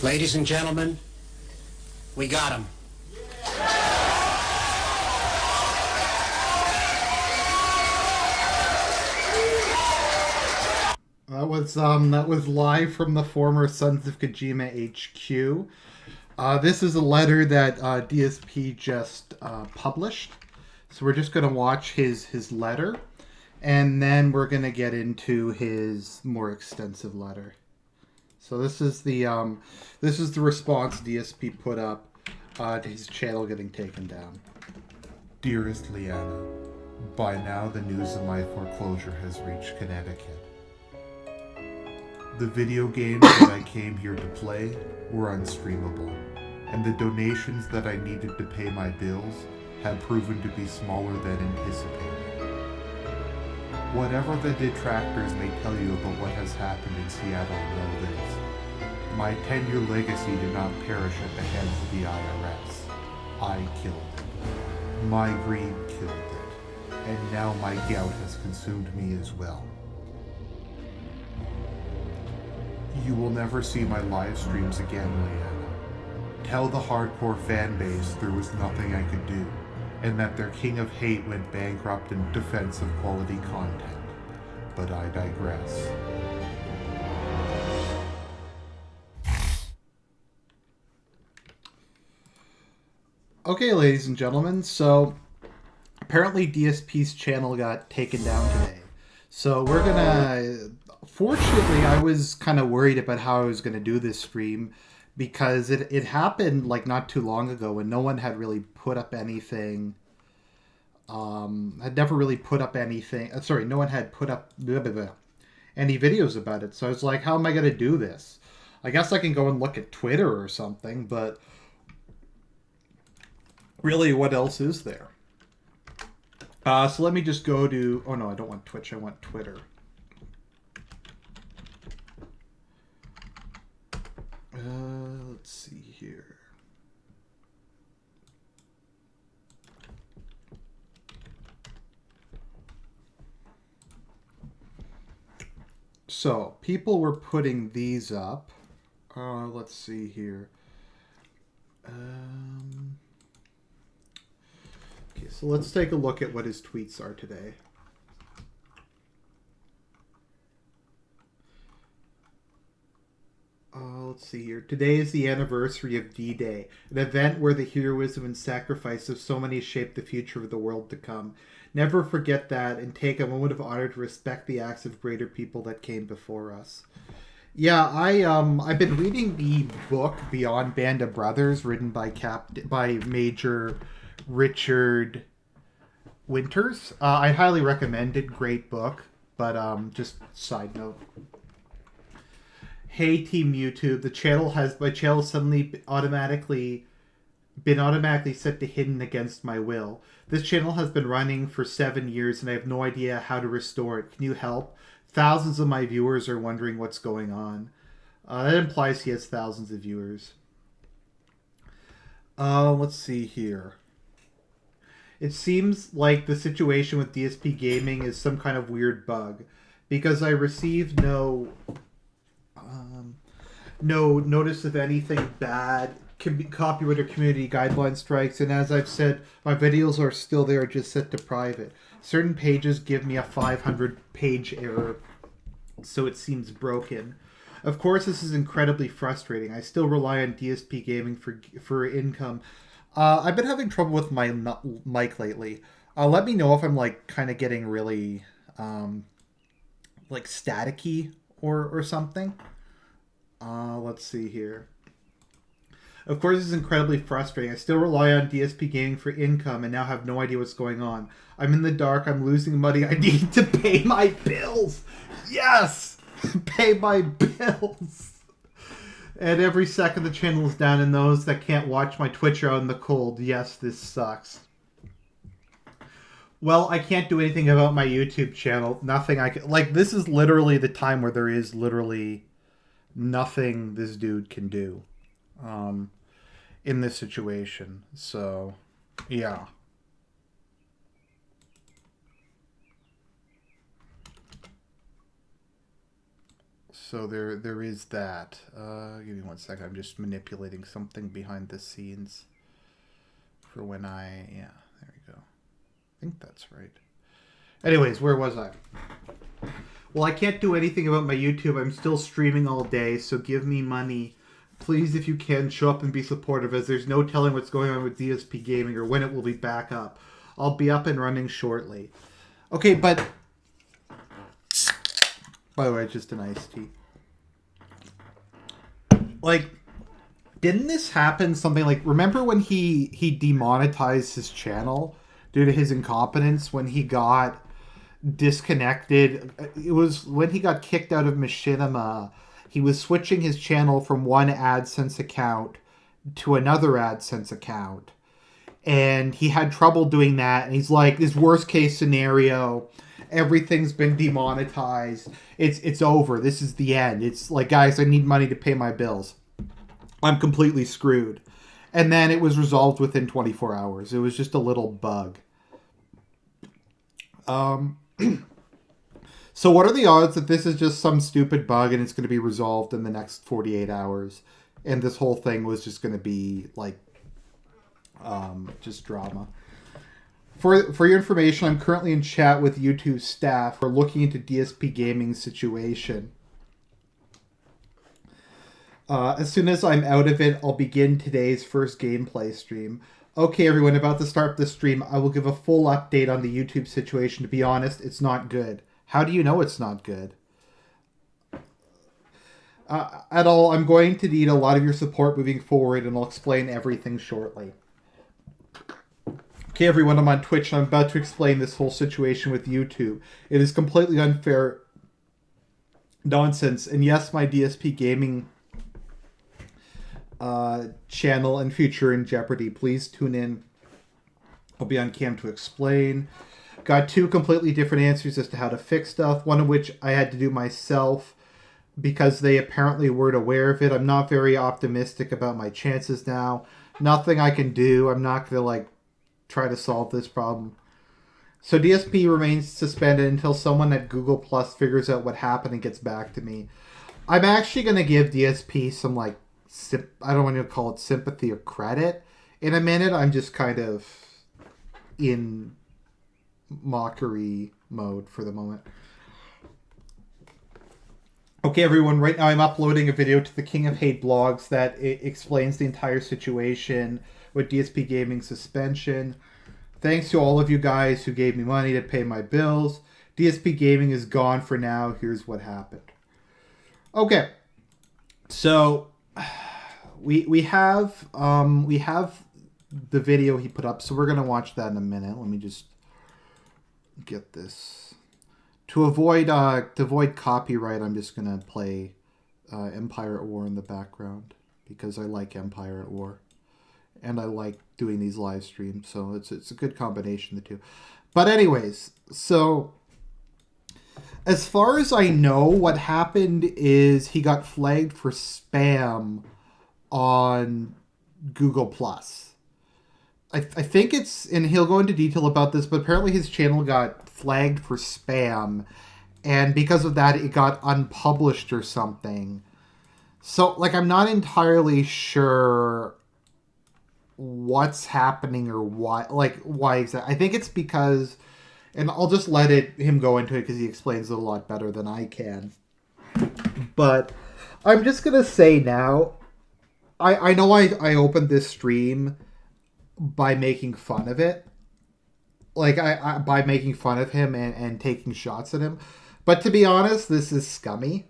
Ladies and gentlemen, we got him. That was live from the former Sons of Kojima HQ. This is a letter that DSP just published. So we're just going to watch his letter, and then we're going to get into his more extensive letter. So this is the response DSP put up to his channel getting taken down. Dearest Leanna, by now the news of my foreclosure has reached Connecticut. The video games that I came here to play were unstreamable, and the donations that I needed to pay my bills have proven to be smaller than anticipated. Whatever the detractors may tell you about what has happened in Seattle, know this. My 10-year legacy did not perish at the hands of the IRS. I killed it. My greed killed it. And now my gout has consumed me as well. You will never see my live streams again, Leanna. Tell the hardcore fan base there was nothing I could do, and that their king of hate went bankrupt in defense of quality content. But I digress. Okay, ladies and gentlemen, so apparently DSP's channel got taken down today. So we're gonna... Fortunately, I was kind of worried about how I was going to do this stream because it happened like not too long ago and no one had really put up anything. Had never really put up anything. Sorry, no one had put up any videos about it. So I was like, how am I going to do this? I guess I can go and look at Twitter or something, but really, what else is there? So let me just go to... Oh no, I don't want Twitch. I want Twitter. Let's see here. So, people were putting these up. Let's see here. Okay, so let's take a look at what his tweets are today. Let's see here. Today is the anniversary of D-Day, an event where the heroism and sacrifice of so many shaped the future of the world to come. Never forget that and take a moment of honor to respect the acts of greater people that came before us. Yeah, I've been reading the book Beyond Band of Brothers, written by Major Richard Winters. I highly recommend it. Great book, but just side note. Hey Team YouTube, my channel suddenly been automatically set to hidden against my will. This channel has been running for 7 years and I have no idea how to restore it. Can you help? Thousands of my viewers are wondering what's going on. That implies he has thousands of viewers. Let's see here. It seems like the situation with DSP Gaming is some kind of weird bug, because I received no notice of anything bad, copyright or community guideline strikes, and as I've said, my videos are still there, just set to private. Certain pages give me a 500-page error, so it seems broken. Of course, this is incredibly frustrating. I still rely on DSP Gaming for income. I've been having trouble with my mic lately. Let me know if I'm like kind of getting really like staticky or something. Let's see here. Of course, this is incredibly frustrating. I still rely on DSP Gaming for income and now have no idea what's going on. I'm in the dark. I'm losing money. I need to pay my bills. Yes! Pay my bills. And every second the channel is down, and those that can't watch my Twitch are out in the cold. Yes, this sucks. Well, I can't do anything about my YouTube channel. Nothing I can... Like, this is literally the time where there is literally nothing this dude can do in this situation. So, yeah. So there is that. Give me 1 second. I'm just manipulating something behind the scenes for when yeah, there we go. I think that's right. Anyways, where was I? Well, I can't do anything about my YouTube. I'm still streaming all day, so give me money. Please, if you can, show up and be supportive, as there's no telling what's going on with DSP Gaming or when it will be back up. I'll be up and running shortly. Okay, but... By the way, just an iced tea. Like, didn't this happen something like... Remember when he demonetized his channel due to his incompetence when he got disconnected? It was when he got kicked out of Machinima. He was switching his channel from one AdSense account to another AdSense account. And he had trouble doing that. And he's like, this worst case scenario, everything's been demonetized. It's over. This is the end. It's like, guys, I need money to pay my bills. I'm completely screwed. And then it was resolved within 24 hours. It was just a little bug. So what are the odds that this is just some stupid bug and it's going to be resolved in the next 48 hours? And this whole thing was just going to be like, just drama. For your information, I'm currently in chat with YouTube staff. We're looking into DSP Gaming's situation. As soon as I'm out of it, I'll begin today's first gameplay stream. Okay, everyone, about to start the stream. I will give a full update on the YouTube situation. To be honest, it's not good. How do you know it's not good? At all, I'm going to need a lot of your support moving forward, and I'll explain everything shortly. Okay, everyone, I'm on Twitch, and I'm about to explain this whole situation with YouTube. It is completely unfair nonsense, and yes, my DSP Gaming channel and future in jeopardy. Please tune in. I'll be on cam to explain. Got two completely different answers as to how to fix stuff, one of which I had to do myself because they apparently weren't aware of it. I'm not very optimistic about my chances now. Nothing I can do. I'm not going to, like, try to solve this problem. So DSP remains suspended until someone at Google Plus figures out what happened and gets back to me. I'm actually going to give DSP some, like, I don't want to call it sympathy or credit. In a minute, I'm just kind of in mockery mode for the moment. Okay, everyone, right now I'm uploading a video to the King of Hate blogs that explains the entire situation with DSP Gaming suspension. Thanks to all of you guys who gave me money to pay my bills. DSP Gaming is gone for now. Here's what happened. Okay, so we have the video he put up, so we're gonna watch that in a minute. Let me just get this. To avoid copyright, I'm just gonna play Empire at War in the background because I like Empire at War, and I like doing these live streams, so it's a good combination of the two. But anyways, so as far as I know, what happened is he got flagged for spam on Google Plus. I think it's, and he'll go into detail about this, but apparently his channel got flagged for spam, and because of that, it got unpublished or something. So, like, I'm not entirely sure what's happening or why exactly. I think it's because, and I'll just let him go into it because he explains it a lot better than I can. But I'm just gonna say now, I know I opened this stream by making fun of it, like by making fun of him and taking shots at him, but to be honest, this is scummy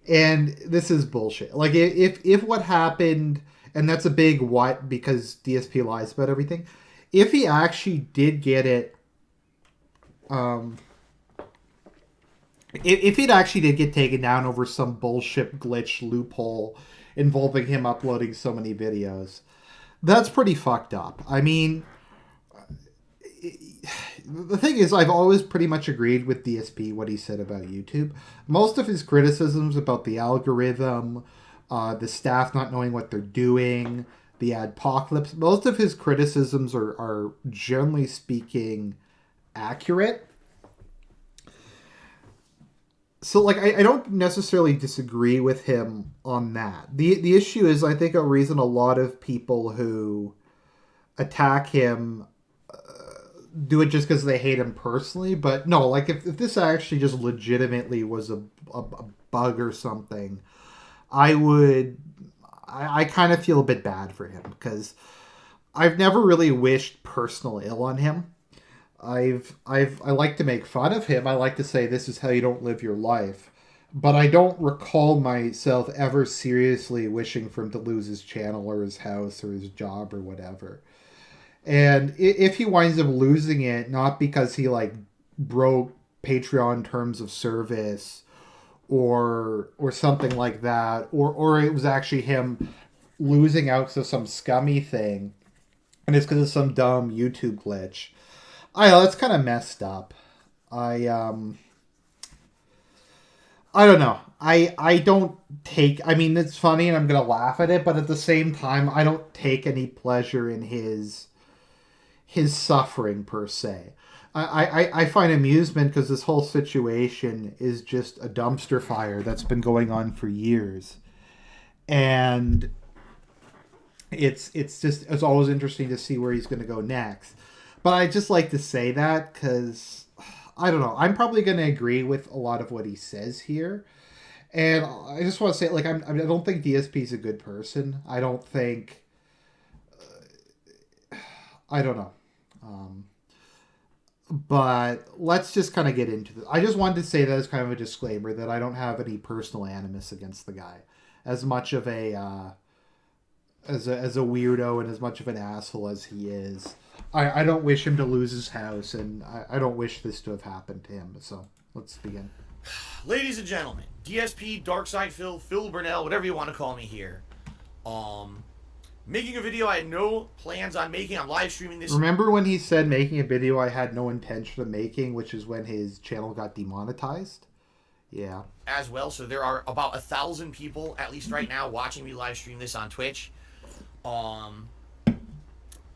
and this is bullshit. Like, if what happened, and that's a big what, because DSP lies about everything, if he actually did get it, if it actually did get taken down over some bullshit glitch loophole involving him uploading so many videos, that's pretty fucked up. I mean, the thing is, I've always pretty much agreed with DSP what he said about YouTube. Most of his criticisms about the algorithm, the staff not knowing what they're doing, the adpocalypse, most of his criticisms are generally speaking accurate. So, like, I don't necessarily disagree with him on that. The issue is, I think a reason a lot of people who attack him do it just because they hate him personally. But no, like, if this actually just legitimately was a bug or something, I kind of feel a bit bad for him, because I've never really wished personal ill on him. I like to make fun of him. I like to say this is how you don't live your life. But I don't recall myself ever seriously wishing for him to lose his channel or his house or his job or whatever. And if he winds up losing it, not because he like broke Patreon terms of service or something like that, or it was actually him losing out to some scummy thing, and it's because of some dumb YouTube glitch. I know that's kind of messed up. I don't know. I don't take. I mean, it's funny, and I'm gonna laugh at it, but at the same time, I don't take any pleasure in his suffering per se. I find amusement because this whole situation is just a dumpster fire that's been going on for years, and it's always interesting to see where he's going to go next. But I just like to say that because I don't know. I'm probably going to agree with a lot of what he says here, and I just want to say, like, I don't think DSP is a good person. I don't think. I don't know. But let's just kind of get into this. I just wanted to say that as kind of a disclaimer that I don't have any personal animus against the guy, as much of a as a weirdo and as much of an asshole as he is. I don't wish him to lose his house, and I don't wish this to have happened to him. So let's begin. Ladies and gentlemen, DSP, Darkside Phil, Phil Burnell, whatever you want to call me here. Making a video I had no plans on making. I'm live streaming this. Remember when he said making a video I had no intention of making, which is when his channel got demonetized? Yeah. As well, so there are about 1,000 people, at least right now, watching me live stream this on Twitch.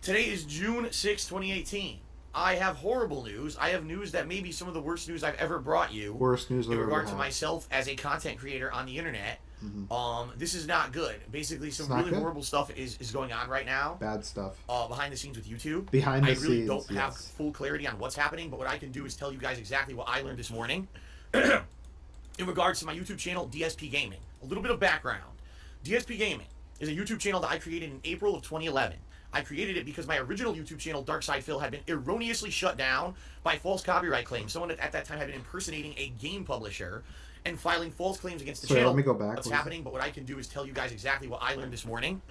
Today is June 6, 2018. I have horrible news. I have news that may be some of the worst news I've ever brought you. Worst news in regard to myself as a content creator on the internet. Mm-hmm. This is not good. Basically, some really horrible stuff is going on right now. Bad stuff. Behind the scenes with YouTube. Behind the scenes, I really don't have full clarity on what's happening, but what I can do is tell you guys exactly what I learned this morning. In regards to my YouTube channel, DSP Gaming. A little bit of background. DSP Gaming is a YouTube channel that I created in April of 2011. I created it because my original YouTube channel, Darkside Phil, had been erroneously shut down by false copyright claims. Someone at that time had been impersonating a game publisher and filing false claims against the channel. Let me go back. What's happening, but what I can do is tell you guys exactly what I learned this morning.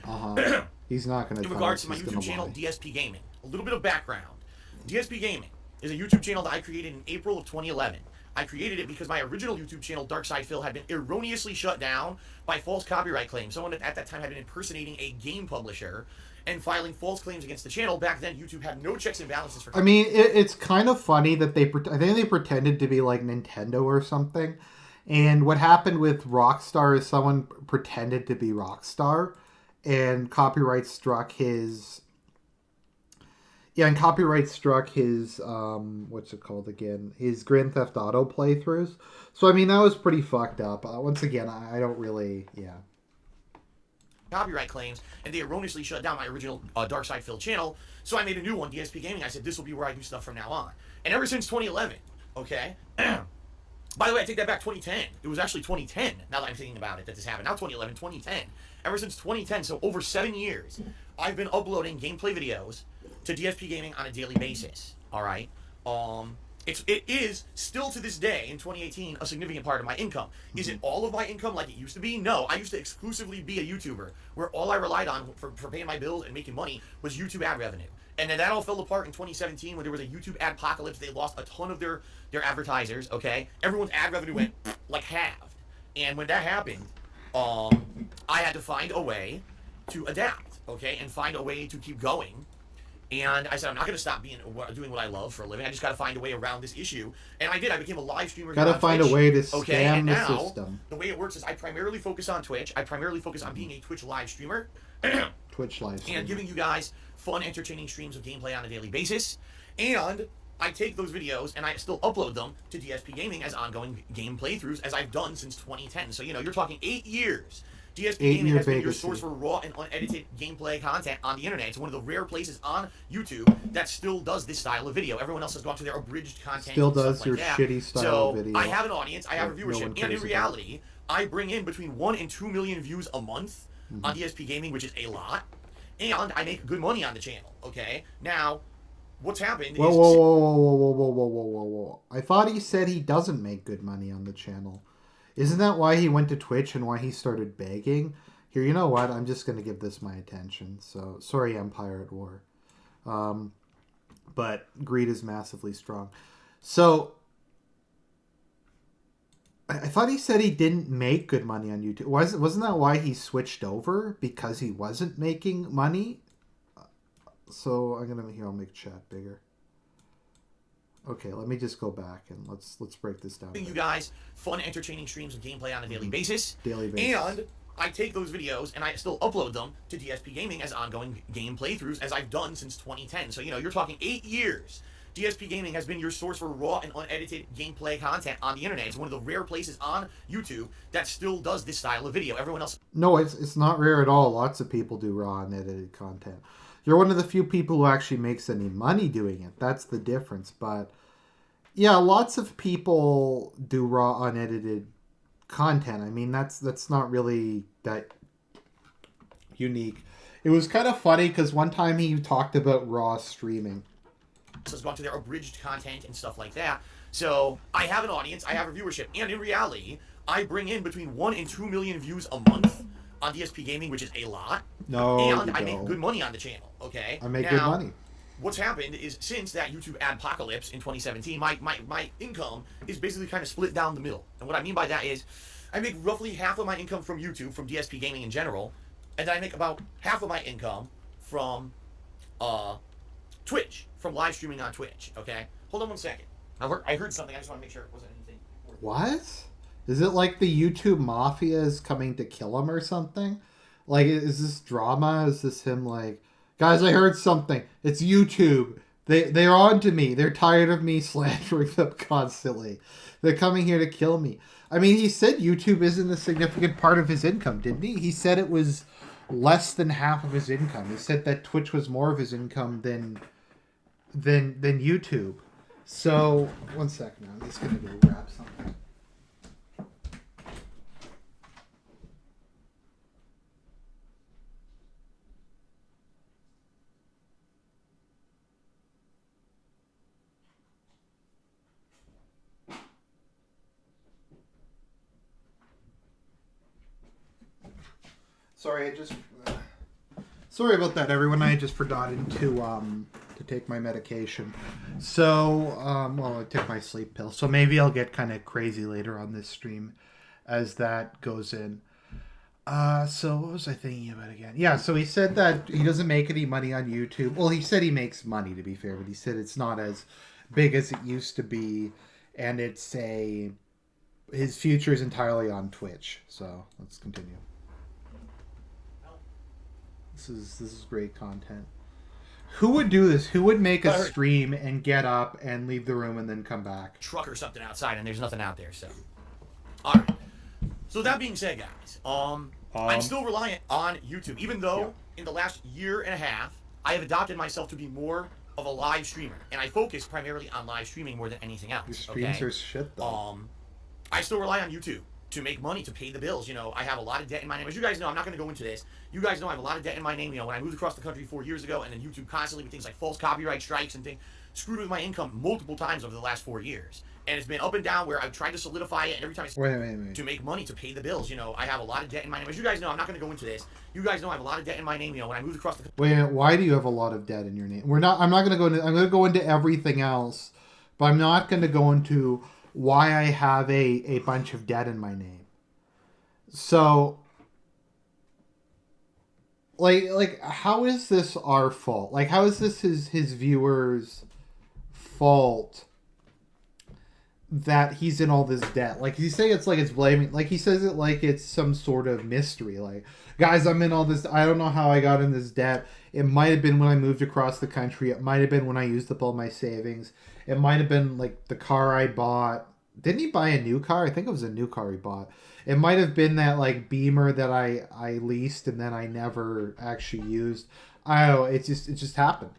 He's not going to. In regards to my YouTube channel, DSP Gaming. A little bit of background. DSP Gaming is a YouTube channel that I created in April of 2011. I created it because my original YouTube channel, Darkside Phil, had been erroneously shut down by false copyright claims. Someone at that time had been impersonating a game publisher and filing false claims against the channel. Back then, YouTube had no checks and balances for. I mean, it's kind of funny that I think they pretended to be like Nintendo or something. And what happened with Rockstar is someone pretended to be Rockstar, and copyright struck his. Yeah, and copyright struck his what's it called again? His Grand Theft Auto playthroughs. So I mean, that was pretty fucked up. Once again, I don't really, copyright claims, and they erroneously shut down my original Darkside Phil channel. So I made a new one, DSP Gaming. I said this will be where I do stuff from now on. And ever since 2011, okay. By the way, I take that back, 2010. It was actually 2010, now that I'm thinking about it, that this happened. Not 2011, 2010. Ever since 2010, so over 7 years, I've been uploading gameplay videos to DSP Gaming on a daily basis. All right? It is still to this day, in 2018, a significant part of my income. Is it all of my income like it used to be? No. I used to exclusively be a YouTuber, where all I relied on for paying my bills and making money was YouTube ad revenue. And then that all fell apart in 2017 when there was a YouTube adpocalypse. They lost a ton of their advertisers, okay? Everyone's ad revenue went like halved. And when that happened, I had to find a way to adapt, okay? And find a way to keep going. And I said, I'm not going to stop doing what I love for a living. I just got to find a way around this issue. And I did. I became a live streamer. Got to find a way to scam and the now, system. The way it works is I primarily focus on Twitch. I primarily focus on being a Twitch live streamer. Twitch live streamer. And giving you guys fun, entertaining streams of gameplay on a daily basis. And I take those videos and I still upload them to DSP Gaming as ongoing game playthroughs, as I've done since 2010. So, you're talking 8 years. DSP Gaming has been your source for raw and unedited gameplay content on the internet. It's one of the rare places on YouTube that still does this style of video. Everyone else has gone to their abridged content. Still and stuff does like your that. shitty style of video. So I have an audience, I have a no viewership, one and cares in about. reality, I bring in between 1 and 2 million views a month on DSP Gaming, which is a lot, and I make good money on the channel. Okay, now what's happened? Whoa, is whoa, whoa, whoa, whoa, whoa, whoa, whoa, whoa, whoa! I thought he said he doesn't make good money on the channel. Isn't that why he went to Twitch and why he started begging? Here, you know what? I'm just going to give this my attention. So, sorry, Empire at War. But greed is massively strong. So, I thought he said he didn't make good money on YouTube. Wasn't that why he switched over? Because he wasn't making money? So, I'll make chat bigger. Okay, let me just go back and let's break this down. You guys fun, entertaining streams and gameplay on a daily basis. Daily basis. And I take those videos and I still upload them to DSP Gaming as ongoing game playthroughs, as I've done since 2010. So, you're talking 8 years. DSP Gaming has been your source for raw and unedited gameplay content on the internet. It's one of the rare places on YouTube that still does this style of video. Everyone else... No, it's not rare at all. Lots of people do raw and edited content. You're one of the few people who actually makes any money doing it. That's the difference. But yeah, lots of people do raw unedited content. I mean, that's not really that unique. It was kind of funny because one time he talked about raw streaming. Has gone to their abridged content and stuff like that. So I have an audience, I have a viewership, and in reality, I bring in between 1 and 2 million views a month on DSP Gaming, which is a lot. No, and you I don't. make good money on the channel. Okay, I make good money. What's happened is, since that YouTube adpocalypse in 2017, my income is basically kind of split down the middle. And what I mean by that is, I make roughly half of my income from YouTube, from DSP Gaming in general, and then I make about half of my income from Twitch, from live streaming on Twitch. Okay, hold on one second. I heard something. I just want to make sure it wasn't anything. What? Is it like the YouTube mafia is coming to kill him or something? Like, is this drama? Is this him like, guys, I heard something. It's YouTube. They're on to me. They're tired of me slandering them constantly. They're coming here to kill me. I mean, he said YouTube isn't a significant part of his income, didn't he? He said it was less than half of his income. He said that Twitch was more of his income than YouTube. So, one second. I'm just going to go grab something. Sorry about that, everyone. I had just forgotten to take my medication. So, I took my sleep pill. So maybe I'll get kind of crazy later on this stream as that goes in. So what was I thinking about again? Yeah, so he said that he doesn't make any money on YouTube. Well, he said he makes money, to be fair, but he said it's not as big as it used to be, and his future is entirely on Twitch. So let's continue. This is great content. Who would do this? Who would make a stream and get up and leave the room and then come back? Truck or something outside, and there's nothing out there. So, all right. So that being said, guys, I'm still reliant on YouTube, even though in the last year and a half I have adopted myself to be more of a live streamer, and I focus primarily on live streaming more than anything else. Your streams are shit, though. I still rely on YouTube to make money, to pay the bills. I have a lot of debt in my name. As you guys know, I'm not going to go into this. You guys know I have a lot of debt in my name. When I moved across the country 4 years ago, and then YouTube constantly with things like false copyright strikes and things, screwed with my income multiple times over the last 4 years. And it's been up and down where I've tried to solidify it, and every time Wait. to make money, to pay the bills. I have a lot of debt in my name. As you guys know, I'm not going to go into this. You guys know I have a lot of debt in my name. When I moved across the country. Wait a minute, why do you have a lot of debt in your name? I'm not going to go into. I'm going to go into everything else, but I'm not going to go into why I have a bunch of debt in my name. So, like, how is this our fault? Like, how is this his viewers' fault that he's in all this debt? Like, he's saying it's like it's blaming, like he says it like it's some sort of mystery. Like, guys, I'm in all this, I don't know how I got in this debt. It might have been when I moved across the country. It might have been when I used up all my savings. It might have been like the car I bought. Didn't he buy a new car? I think it was a new car he bought. It might have been that like Beamer that I leased and then I never actually used. I don't know. It just happened.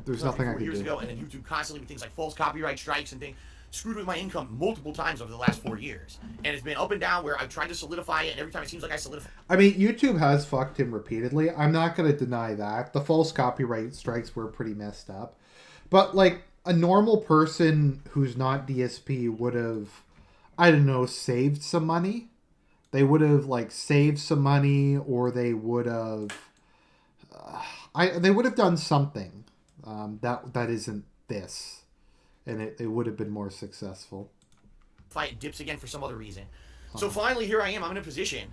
There's nothing I could years do. ago, and then YouTube constantly with things like false copyright strikes and things screwed with my income multiple times over the last 4 years, and it's been up and down where I've tried to solidify it, and every time it seems like I solidify. I mean, YouTube has fucked him repeatedly. I'm not going to deny that. The false copyright strikes were pretty messed up, but like a normal person who's not DSP would have, I don't know, saved some money. They would have like saved some money, or they would have, they would have done something that isn't this, and it would have been more successful. If it dips again for some other reason. So finally, here I am. I'm in a position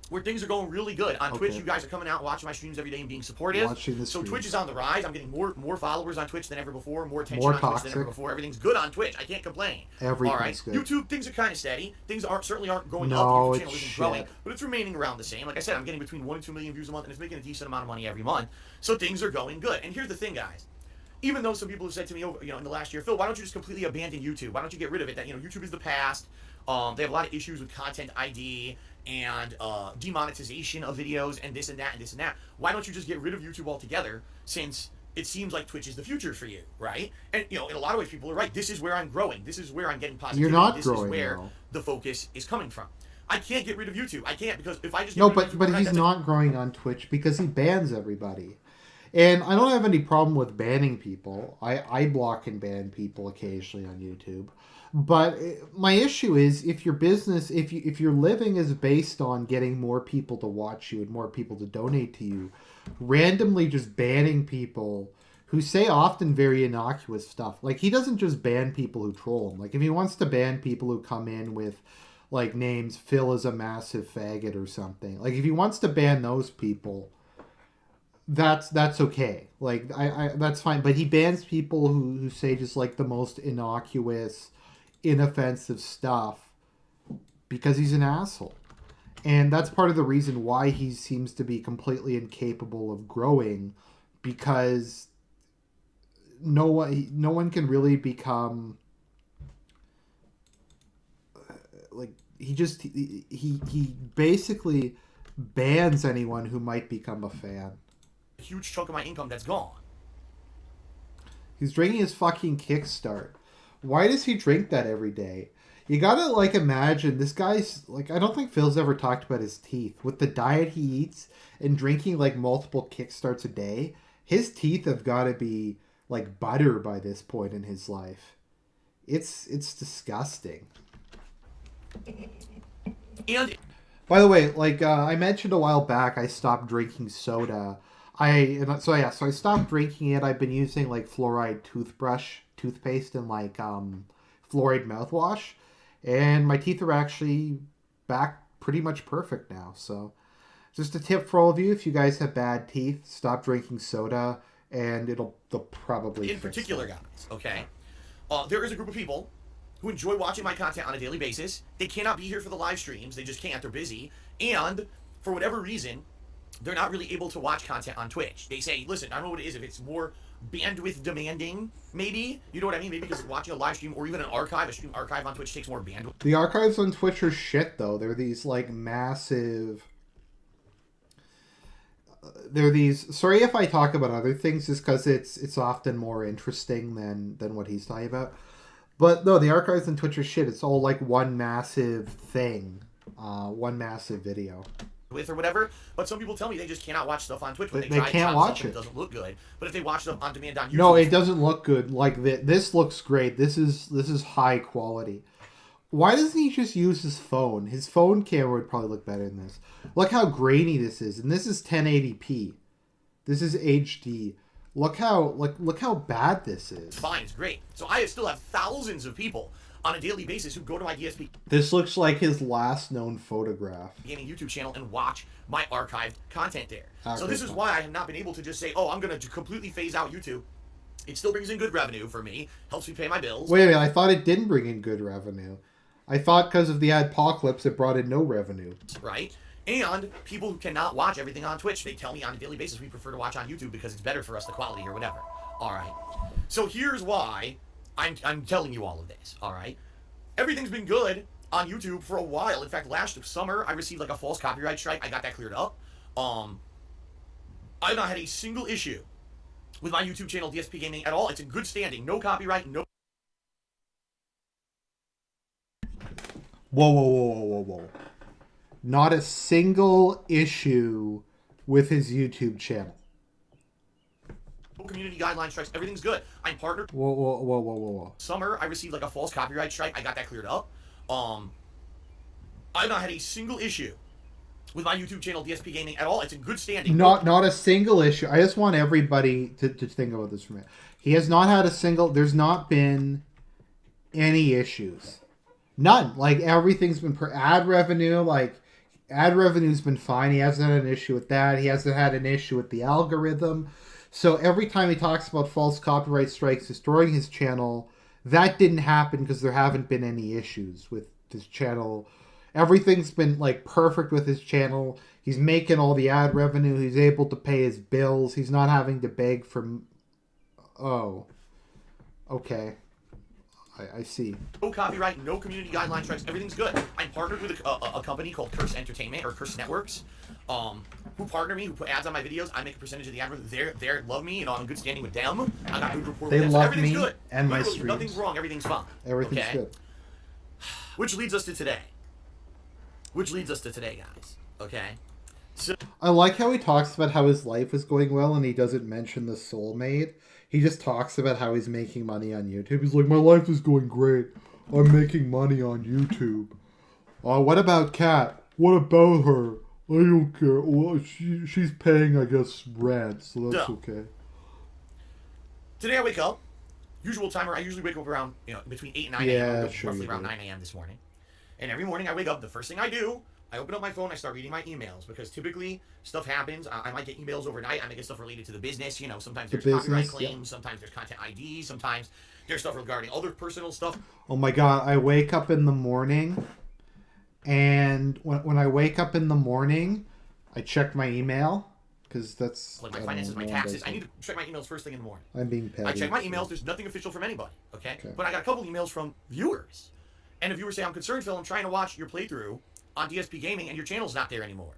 where things are going really good. On Twitch, you guys are coming out watching my streams every day and being supportive. So Twitch is on the rise. I'm getting more followers on Twitch than ever before, more attention on Twitch than ever before. Everything's good on Twitch. I can't complain. Everything's good. YouTube, things are kind of steady. Things certainly aren't going up. YouTube channel isn't growing, but it's remaining around the same. Like I said, I'm getting between 1 and 2 million views a month, and it's making a decent amount of money every month. So things are going good. And here's the thing, guys. Even though some people have said to me, in the last year, Phil, why don't you just completely abandon YouTube? Why don't you get rid of it? That YouTube is the past. They have a lot of issues with content ID and demonetization of videos and this and that and this and that. Why don't you just get rid of YouTube altogether, since it seems like Twitch is the future for you, right? And in a lot of ways, people are right. This is where I'm growing. This is where I'm getting positivity. You're not this growing, is where though. the focus is coming from. I can't get rid of YouTube. I can't, because if I just but he's not growing on Twitch because he bans everybody. And I don't have any problem with banning people. I block and ban people occasionally on YouTube. But my issue is, if your business, if your living is based on getting more people to watch you and more people to donate to you, randomly just banning people who say often very innocuous stuff. Like, he doesn't just ban people who troll him. Like, if he wants to ban people who come in with like names, Phil is a massive faggot or something. Like, if he wants to ban those people, that's okay. Like, I that's fine. But he bans people who say just like the most innocuous, inoffensive stuff because he's an asshole. And that's part of the reason why he seems to be completely incapable of growing, because no one can really become like, he basically bans anyone who might become a fan. a huge chunk of my income that's gone. He's drinking his fucking Kickstart. Why does he drink that every day? You gotta, like, imagine, this guy's, like, I don't think Phil's ever talked about his teeth. With the diet he eats and drinking, like, multiple Kickstarts a day, his teeth have gotta be, like, butter by this point in his life. It's disgusting. And By the way, like, I mentioned a while back, I stopped drinking soda. So I stopped drinking it. I've been using, like, fluoride toothpaste, and, like, fluoride mouthwash. And my teeth are actually back pretty much perfect now. So just a tip for all of you, if you guys have bad teeth, stop drinking soda, and they'll probably in particular, them. guys, okay? There is a group of people who enjoy watching my content on a daily basis. They cannot be here for the live streams. They just can't. They're busy. And for whatever reason, they're not really able to watch content on Twitch. They say, listen, I don't know what it is. If it's more bandwidth demanding, maybe. You know what I mean? Maybe because watching a live stream or even a stream archive on Twitch takes more bandwidth. The archives on Twitch are shit, though. They're these, like, massive... They're these... Sorry if I talk about other things, just because it's often more interesting than what he's talking about. But, no, the archives on Twitch are shit. It's all, like, one massive thing. One massive video. With or whatever, but some people tell me they just cannot watch stuff on Twitch when they can't watch it. It doesn't look good. But if they watch stuff on demand on YouTube, no, it doesn't look good. Like this looks great. This is high quality. Why doesn't he just use his phone? His phone camera would probably look better than this. Look how grainy this is, and this is 1080p. This is HD. Look how bad this is. it's fine. It's great. So I still have thousands of people on a daily basis who go to my DSP This looks like his last known photograph. gaming YouTube channel and watch my archived content there. So Okay, this is why I have not been able to just say, oh, I'm going to completely phase out YouTube. It still brings in good revenue for me, helps me pay my bills. Wait a minute, I thought it didn't bring in good revenue. I thought because of the adpocalypse it brought in no revenue. Right? And people who cannot watch everything on Twitch, they tell me on a daily basis we prefer to watch on YouTube because it's better for us, the quality or whatever. All right. So here's why I'm telling you all of this. All right. Everything's been good on YouTube for a while. In fact, last summer I received like a false copyright strike. I got that cleared up. I've not had a single issue with my YouTube channel, DSP Gaming, at all. It's in good standing. No copyright. No. Whoa, whoa, whoa, whoa, whoa, whoa. Not a single issue with his YouTube channel. Community guideline strikes. Everything's good. I'm partnered. Whoa, whoa, whoa, whoa, whoa, whoa. Summer I received like a false copyright strike. I got that cleared up. I've not had a single issue with my YouTube channel, DSP Gaming, at all. It's in good standing. Not a single issue. I just want everybody to think about this for a minute. He has not had a single... There's not been any issues. None. Like, everything's been... ad revenue, like... Ad revenue's been fine. He hasn't had an issue with that. He hasn't had an issue with the algorithm. So every time he talks about false copyright strikes destroying his channel, that didn't happen because there haven't been any issues with his channel. Everything's been like perfect with his channel. He's making all the ad revenue. He's able to pay his bills. He's not having to beg for... Oh. Okay. I see. No copyright, no community guideline strikes. Everything's good. I'm partnered with a company called Curse Entertainment or Curse Networks, who partner me, who put ads on my videos. I make a percentage of the ad revenue. They love me. You know, I'm in good standing with them. I got a good rapport with them. They love everything's me good. and my Literally, streams. nothing's wrong. Everything's fine. Everything's okay? good. Which leads us to today. Guys. Okay. So, I like how he talks about how his life is going well and he doesn't mention the soulmate. He just talks about how he's making money on YouTube. He's like, my life is going great. I'm making money on YouTube. What about Kat? What about her? I don't care. Well, she's paying, I guess, rent, so that's okay. Today I wake up. Usual timer. I usually wake up around, between 8 and 9 a.m. Yeah, sure roughly around 9 a.m. this morning. And every morning I wake up, the first thing I do, I open up my phone, I start reading my emails, because typically stuff happens. I might get emails overnight. I might get stuff related to the business. Sometimes there's copyright claims, sometimes there's content IDs, sometimes there's stuff regarding other personal stuff. Oh my god, I wake up in the morning, and when I wake up in the morning, I check my email, because that's... Like my finances, my taxes. I need to check my emails first thing in the morning. I'm being petty. I check my emails. There's nothing official from anybody, okay? But I got a couple emails from viewers. And the viewers say, I'm concerned, Phil, I'm trying to watch your playthrough on DSP Gaming, and your channel's not there anymore.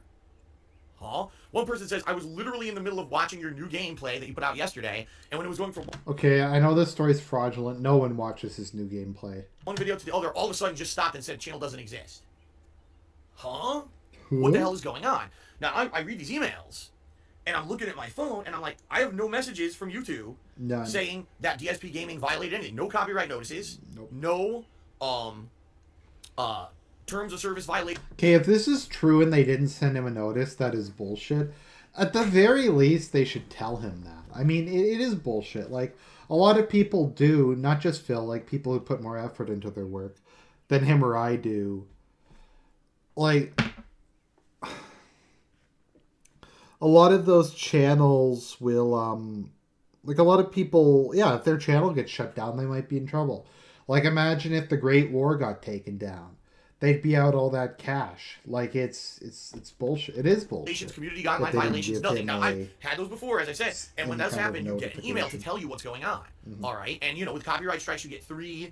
Huh? One person says, I was literally in the middle of watching your new gameplay that you put out yesterday, and when it was going from... Okay, I know this story's fraudulent. No one watches his new gameplay. One video to the other, all of a sudden just stopped and said, channel doesn't exist. Huh? What the hell is going on? Now, I read these emails, and I'm looking at my phone, and I'm like, I have no messages from YouTube saying that DSP Gaming violated anything. No copyright notices. Nope. No, terms of service violation. Okay, if this is true and they didn't send him a notice, that is bullshit. At the very least, they should tell him that. I mean, it is bullshit. Like, a lot of people do, not just Phil, like people who put more effort into their work than him or I do. Like, a lot of those channels will, like a lot of people, yeah, if their channel gets shut down, they might be in trouble. Like, imagine if the Great War got taken down. They'd be out all that cash. Like, it's bullshit. It is bullshit. Community guideline violations, nothing. Now, I've had those before, as I said. And when that's happened, you get an email to tell you what's going on. Mm-hmm. All right? And, with copyright strikes, you get 3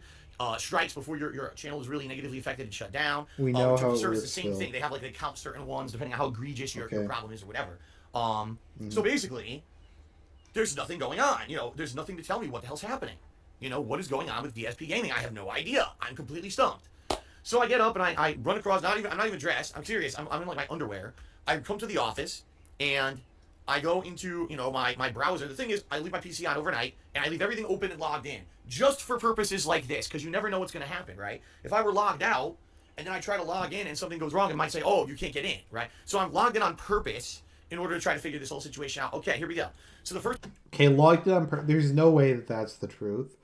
strikes before your channel is really negatively affected and shut down. We know how it works. The same thing. They have, they count certain ones, depending on how egregious your problem is or whatever. So, basically, there's nothing going on. There's nothing to tell me what the hell's happening. What is going on with DSP Gaming? I have no idea. I'm completely stumped. So I get up and I run across, I'm not even dressed. I'm serious. I'm in my underwear. I come to the office and I go into, my browser. The thing is, I leave my PC on overnight and I leave everything open and logged in just for purposes like this, because you never know what's going to happen, right? If I were logged out and then I try to log in and something goes wrong, it might say, oh, you can't get in, right? So I'm logged in on purpose in order to try to figure this whole situation out. Okay, here we go. So the first... Okay, logged in on purpose. There's no way that that's the truth.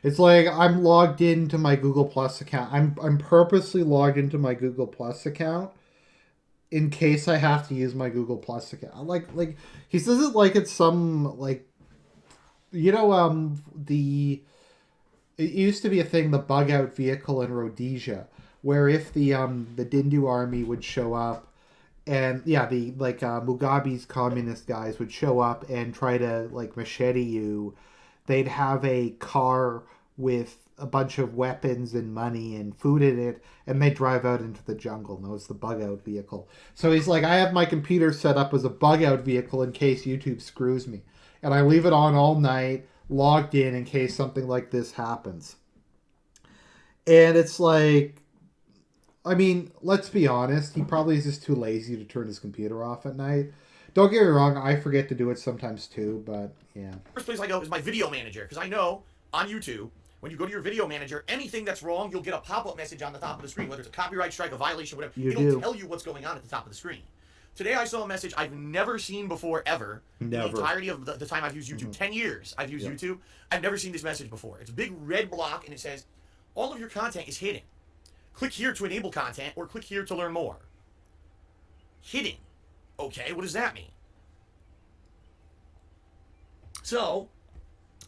It's like I'm logged into my Google Plus account. I'm purposely logged into my Google Plus account in case I have to use my Google Plus account. Like he says it like it's some it used to be a thing, the bug out vehicle in Rhodesia, where if the Dindu army would show up, and Mugabe's communist guys would show up and try to machete you. they'd have a car with a bunch of weapons and money and food in it, and they drive out into the jungle. And that was the bug out vehicle. So he's like, I have my computer set up as a bug out vehicle in case YouTube screws me. And I leave it on all night, logged in case something like this happens. And it's like, I mean, let's be honest, he probably is just too lazy to turn his computer off at night. Don't get me wrong, I forget to do it sometimes too, but yeah. First place I go is my video manager, because I know on YouTube, when you go to your video manager, anything that's wrong, you'll get a pop-up message on the top of the screen, whether it's a copyright strike, a violation, whatever. It'll tell you what's going on at the top of the screen. Today I saw a message I've never seen before, ever. Never. The entirety of the time I've used YouTube, 10 years I've used YouTube, I've never seen this message before. It's a big red block, and it says, all of your content is hidden. Click here to enable content, or click here to learn more. Hidden. Okay, what does that mean? So,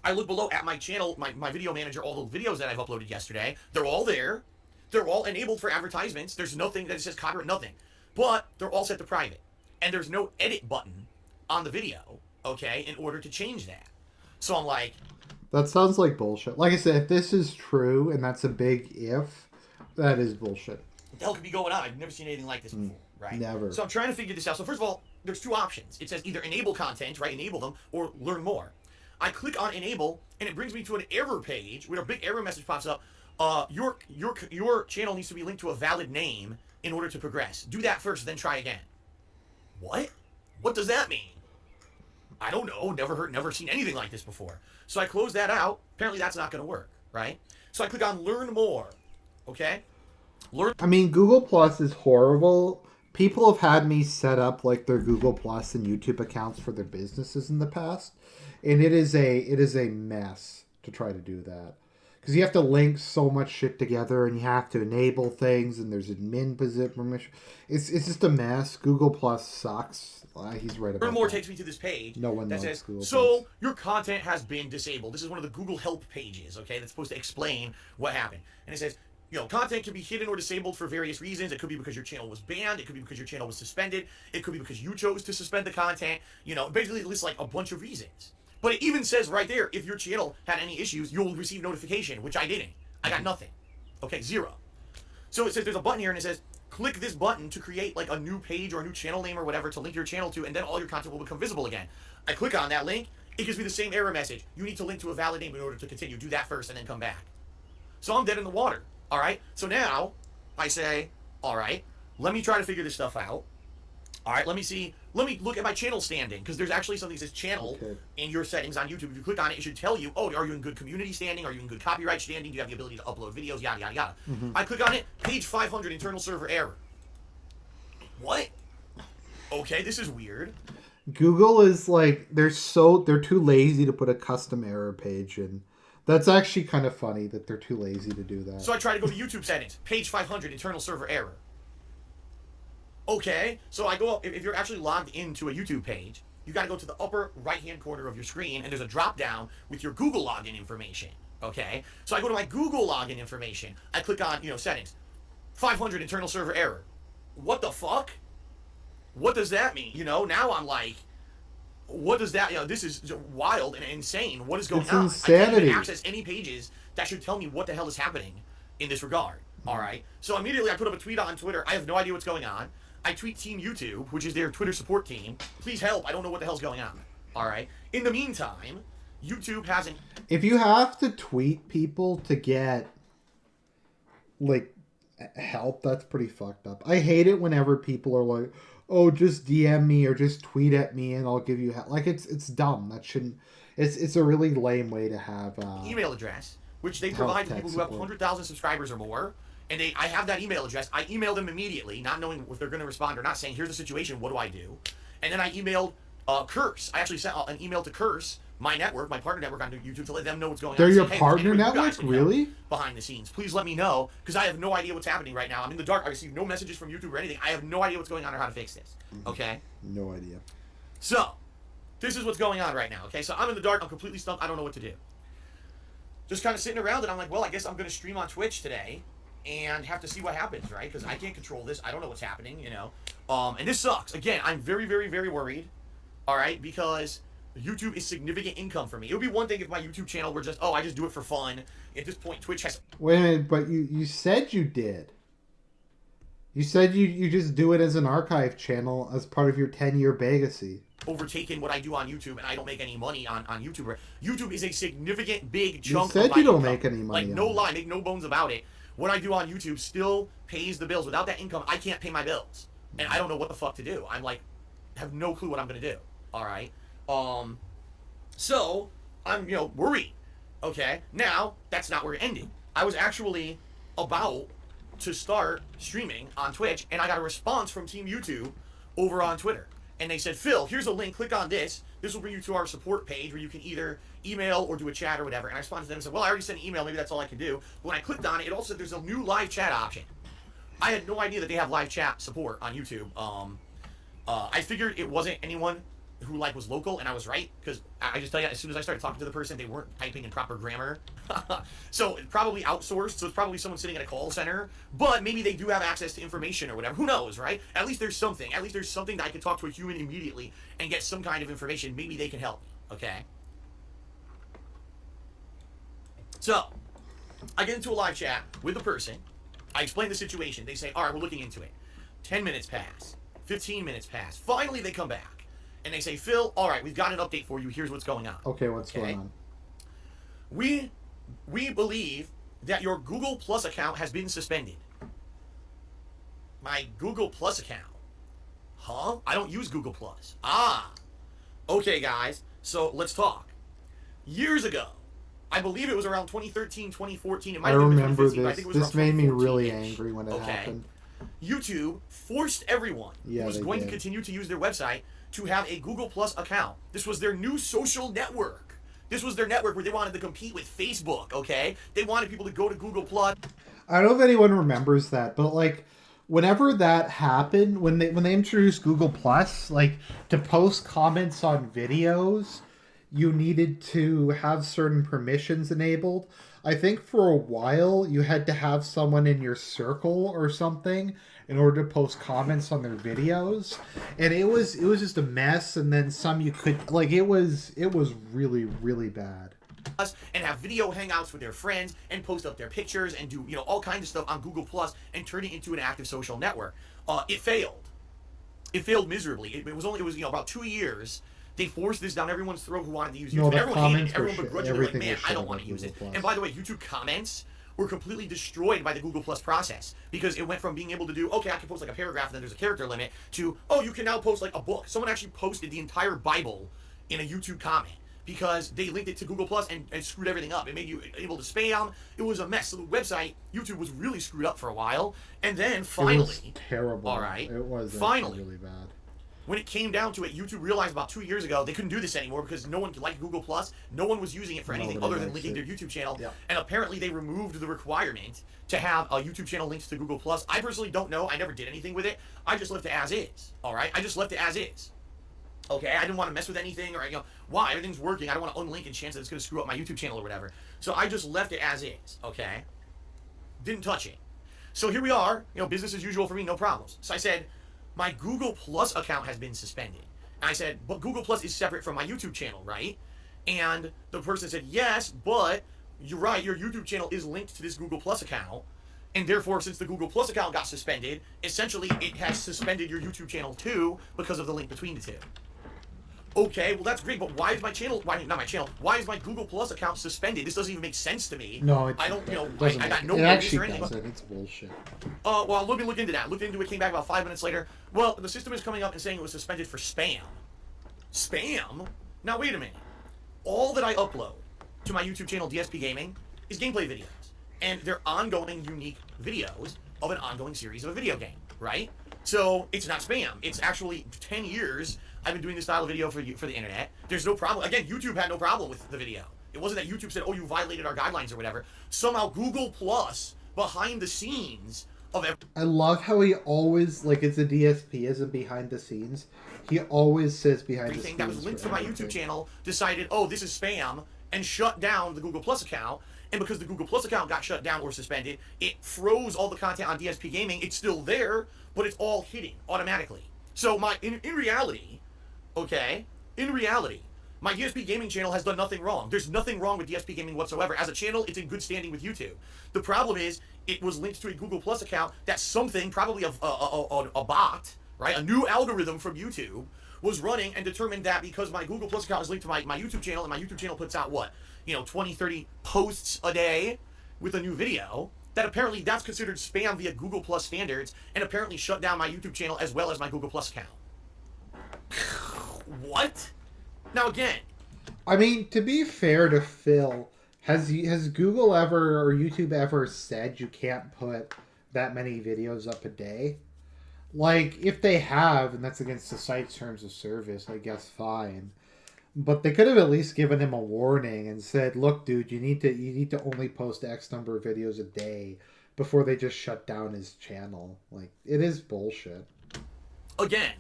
I look below at my channel, my video manager, all the videos that I've uploaded yesterday. They're all there. They're all enabled for advertisements. There's nothing that says copyright, nothing. But they're all set to private. And there's no edit button on the video, okay, in order to change that. So I'm like... That sounds like bullshit. Like I said, if this is true, and that's a big if, that is bullshit. What the hell could be going on? I've never seen anything like this before, right? Never. So I'm trying to figure this out. So first of all, there's two options. It says either enable content, right, enable them, or learn more. I click on enable, and it brings me to an error page where a big error message pops up. Your channel needs to be linked to a valid name in order to progress. Do that first, then try again. What? What does that mean? I don't know. Never seen anything like this before. So I close that out. Apparently that's not going to work, right? So I click on learn more. Okay? I mean, Google Plus is horrible. People have had me set up like their Google Plus and YouTube accounts for their businesses in the past, and it is a mess to try to do that. Because you have to link so much shit together, and you have to enable things, and there's admin permission. It's just a mess. Google Plus sucks. He's right about Learn More that. takes me to this page No one that likes says, Google so Plus. your content has been disabled. This is one of the Google Help pages, okay, that's supposed to explain what happened. And it says, you know, content can be hidden or disabled for various reasons. It could be because your channel was banned. It could be because your channel was suspended. It could be because you chose to suspend the content. You know, basically it lists like a bunch of reasons. But it even says right there, if your channel had any issues, you'll receive notification, which I didn't. I got nothing. Okay, 0. So it says there's a button here, and it says, click this button to create like a new page or a new channel name or whatever to link your channel to, and then all your content will become visible again. I click on that link. It gives me the same error message. You need to link to a valid name in order to continue. Do that first and then come back. So I'm dead in the water. All right. So now I say, all right, let me try to figure this stuff out. All right. Let me see. Let me look at my channel standing, because there's actually something that says channel in your settings on YouTube. If you click on it, it should tell you, oh, are you in good community standing? Are you in good copyright standing? Do you have the ability to upload videos? Yada, yada, yada. I click on it. Page 500, internal server error. What? Okay, this is weird. Google is like, they're too lazy to put a custom error page in. That's actually kind of funny that they're too lazy to do that. So I try to go to YouTube settings. Page 500, internal server error. Okay, so I go up. If you're actually logged into a YouTube page, you got to go to the upper right-hand corner of your screen, and there's a drop-down with your Google login information. Okay, so I go to my Google login information. I click on, settings. 500, internal server error. What the fuck? What does that mean? Now I'm like, what does that, this is wild and insane. What is going on? Insanity. I can't even access any pages that should tell me what the hell is happening in this regard. All right. So immediately I put up a tweet on Twitter. I have no idea what's going on. I tweet Team YouTube, which is their Twitter support team. Please help. I don't know what the hell's going on. All right. In the meantime, YouTube hasn't. If you have to tweet people to get, like, help, that's pretty fucked up. I hate it whenever people are like, oh, just DM me or just tweet at me and I'll give you help. Like, it's dumb. That shouldn't. It's a really lame way to have email address, which they provide to people who have 100,000 subscribers or more. And I have that email address. I email them immediately, not knowing if they're going to respond or not, saying, here's the situation, what do I do? And then I emailed Curse. I actually sent an email to Curse, my network, my partner network on YouTube, to let them know what's going on. They're your hey, partner network? Really? Behind the scenes. Please let me know, because I have no idea what's happening right now. I'm in the dark. I receive no messages from YouTube or anything. I have no idea what's going on or how to fix this. Okay? No idea. So, this is what's going on right now. Okay? So I'm in the dark. I'm completely stumped. I don't know what to do. Just kind of sitting around, and I'm like, well, I guess I'm going to stream on Twitch today and have to see what happens, right? Because I can't control this. I don't know what's happening, And this sucks. Again, I'm very, very, very worried, all right? Because YouTube is significant income for me. It would be one thing if my YouTube channel were just, oh, I just do it for fun. At this point, Twitch has Wait a minute, but you said you did. You said you just do it as an archive channel as part of your 10-year legacy. overtaken what I do on YouTube, and I don't make any money on YouTube. YouTube is a significant, big chunk You said of my you don't income. make any money Like, on no it. lie, make no bones about it. What I do on YouTube still pays the bills. Without that income, I can't pay my bills. And I don't know what the fuck to do. I'm like, have no clue what I'm going to do. All right? So, I'm, worried. Okay? Now, that's not where it ended. I was actually about to start streaming on Twitch, and I got a response from Team YouTube over on Twitter. And they said, Phil, here's a link. Click on this. This will bring you to our support page where you can either email or do a chat or whatever. And I responded to them and said, well, I already sent an email. Maybe that's all I can do. But when I clicked on it, it also said there's a new live chat option. I had no idea that they have live chat support on YouTube. I figured it wasn't anyone who was local, and I was right, because I just tell you, as soon as I started talking to the person, they weren't typing in proper grammar. So it's probably outsourced, so it's probably someone sitting at a call center, but maybe they do have access to information or whatever. Who knows, right? At least there's something. At least there's something that I can talk to a human immediately and get some kind of information. Maybe they can help me, okay? So, I get into a live chat with the person. I explain the situation. They say, all right, we're looking into it. 10 minutes pass. 15 minutes pass. Finally, they come back. And they say, Phil, all right, we've got an update for you. Here's what's going on. Okay, what's going on? We believe that your Google Plus account has been suspended. My Google Plus account? Huh? I don't use Google Plus. Ah. Okay, guys. So let's talk. Years ago, I believe it was around 2013, 2014. It might I have been remember 2015, but I this. think it was This around made me really 2014-ish. angry when it happened. YouTube forced everyone who was they going did. to continue to use their website to have a Google Plus account. This was their new social network. This was their network where they wanted to compete with Facebook, okay? They wanted people to go to Google Plus. I don't know if anyone remembers that, but whenever that happened, when they introduced Google Plus, to post comments on videos, you needed to have certain permissions enabled. I think for a while you had to have someone in your circle or something in order to post comments on their videos, and it was just a mess. And then some you could it was really, really bad. And have video hangouts with their friends and post up their pictures and do all kinds of stuff on Google Plus and turn it into an active social network. It failed. It failed miserably. It was about 2 years. They forced this down everyone's throat who wanted to use YouTube. No, the Everyone hated comments it. were Everyone shit. begrudgingly Everything man, was I shit don't on want to use it. Google Plus. And by the way, YouTube comments were completely destroyed by the Google Plus process, because it went from being able to do, okay, I can post a paragraph and then there's a character limit, to, oh, you can now post a book. Someone actually posted the entire Bible in a YouTube comment because they linked it to Google Plus and screwed everything up. It made you able to spam. It was a mess. So the website, YouTube, was really screwed up for a while. And then finally, It was terrible. all right, It was finally, really bad. when it came down to it, YouTube realized about 2 years ago they couldn't do this anymore because no one liked Google Plus. No one was using it for anything Nobody other than likes linking it. their YouTube channel. Yeah. And apparently they removed the requirement to have a YouTube channel linked to Google Plus. I personally don't know. I never did anything with it. I just left it as is. All right? I just left it as is. Okay? I didn't want to mess with anything, or why? Everything's working. I don't want to unlink and chance that it's going to screw up my YouTube channel or whatever. So I just left it as is. Okay? Didn't touch it. So here we are. Business as usual for me. No problems. So I said, my Google Plus account has been suspended. And I said, but Google Plus is separate from my YouTube channel, right? And the person said, yes, but you're right, your YouTube channel is linked to this Google Plus account. And therefore, since the Google Plus account got suspended, essentially it has suspended your YouTube channel too because of the link between the two. Okay, well that's great, but why is my channel, why is my Google Plus account suspended? This doesn't even make sense to me. No, I don't, I got no it notice actually or anything. doesn't. It's bullshit. Well, let me look into that. Looked into it, came back about 5 minutes later. Well, the system is coming up and saying it was suspended for spam. Spam? Now, wait a minute. All that I upload to my YouTube channel, DSP Gaming, is gameplay videos. And they're ongoing, unique videos of an ongoing series of a video game, right? So, it's not spam. It's actually 10 years I've been doing this style of video for the internet. There's no problem. Again, YouTube had no problem with the video. It wasn't that YouTube said, oh, you violated our guidelines or whatever. Somehow Google Plus, behind the scenes of I love how he always, it's a DSP, isn't behind the scenes. He always says behind the everything scenes. that was linked for to my everything. YouTube channel decided, oh, this is spam, and shut down the Google Plus account. And because the Google Plus account got shut down or suspended, it froze all the content on DSP Gaming. It's still there, but it's all hitting automatically. So in reality, My DSP Gaming channel has done nothing wrong. There's nothing wrong with DSP Gaming whatsoever. As a channel, it's in good standing with YouTube. The problem is, it was linked to a Google Plus account that something, probably a bot, right? A new algorithm from YouTube was running and determined that because my Google Plus account is linked to my YouTube channel, and my YouTube channel puts out what? 20, 30 posts a day with a new video, that apparently that's considered spam via Google Plus standards, and apparently shut down my YouTube channel as well as my Google Plus account. What? Now again, I mean, to be fair to Phil, has Google ever or YouTube ever said you can't put that many videos up a day? Like, if they have, and that's against the site's terms of service, I guess fine. But they could have at least given him a warning and said, "Look, dude, you need to only post X number of videos a day," before they just shut down his channel. Like, it is bullshit. Again,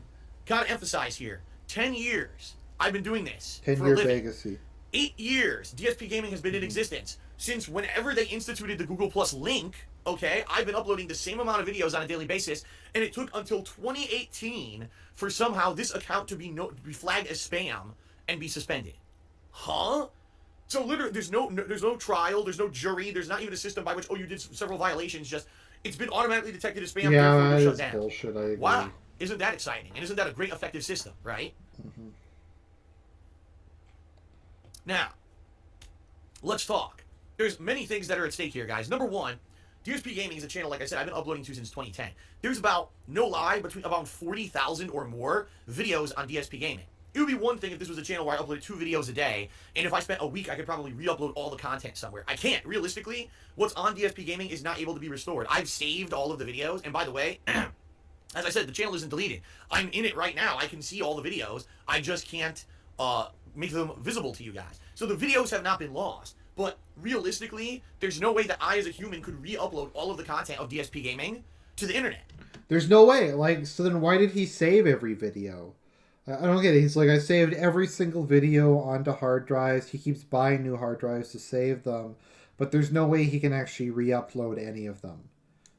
gotta emphasize here: 10 years I've been doing this. 10-year legacy. 8 years DSP Gaming has been in existence. Since whenever they instituted the Google Plus link, okay, I've been uploading the same amount of videos on a daily basis, and it took until 2018 for somehow this account to be flagged as spam and be suspended. Huh? So literally, there's no trial, there's no jury, there's not even a system by which, you did several violations. Just, it's been automatically detected as spam. Yeah, therefore that's shut down. bullshit. I agree. Wow, isn't that exciting? And isn't that a great, effective system, right? Mm-hmm. Now, let's talk. There's many things that are at stake here, guys. Number one, DSP Gaming is a channel, like I said, I've been uploading to since 2010. There's about, no lie, about 40,000 or more videos on DSP Gaming. It would be one thing if this was a channel where I uploaded 2 videos a day, and if I spent a week, I could probably re-upload all the content somewhere. I can't. Realistically, what's on DSP Gaming is not able to be restored. I've saved all of the videos, and by the way, as I said, the channel isn't deleted. I'm in it right now. I can see all the videos. I just can't make them visible to you guys. So the videos have not been lost. But realistically, there's no way that I, as a human, could re-upload all of the content of DSP Gaming to the internet. There's no way. Like, so then why did he save every video? I don't get it. He's like, I saved every single video onto hard drives. He keeps buying new hard drives to save them. But there's no way he can actually re-upload any of them.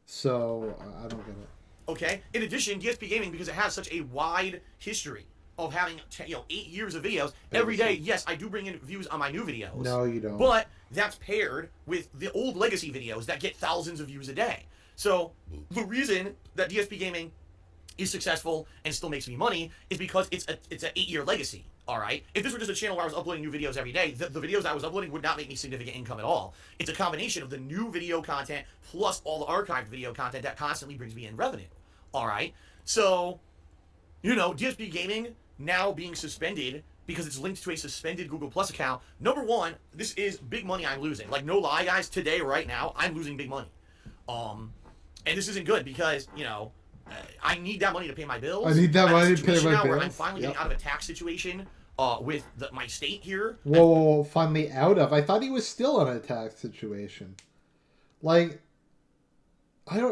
So, I don't get it. Okay? In addition, DSP Gaming, because it has such a wide history of having 8 years of videos every day. Yes, I do bring in views on my new videos. No, you don't. But that's paired with the old legacy videos that get thousands of views a day. So the reason that DSP Gaming is successful and still makes me money is because it's an 8-year legacy. All right. If this were just a channel where I was uploading new videos every day, the videos I was uploading would not make me significant income at all. It's a combination of the new video content plus all the archived video content that constantly brings me in revenue. All right. So, DSP Gaming now being suspended because it's linked to a suspended Google Plus account. Number one, this is big money I'm losing. Like, no lie, guys, today, right now, I'm losing big money. And this isn't good because, I need that money to pay my bills. I need that money to pay my bills. Where I'm finally getting out of a tax situation with my state here. Whoa, finally out of? I thought he was still in a tax situation. Like,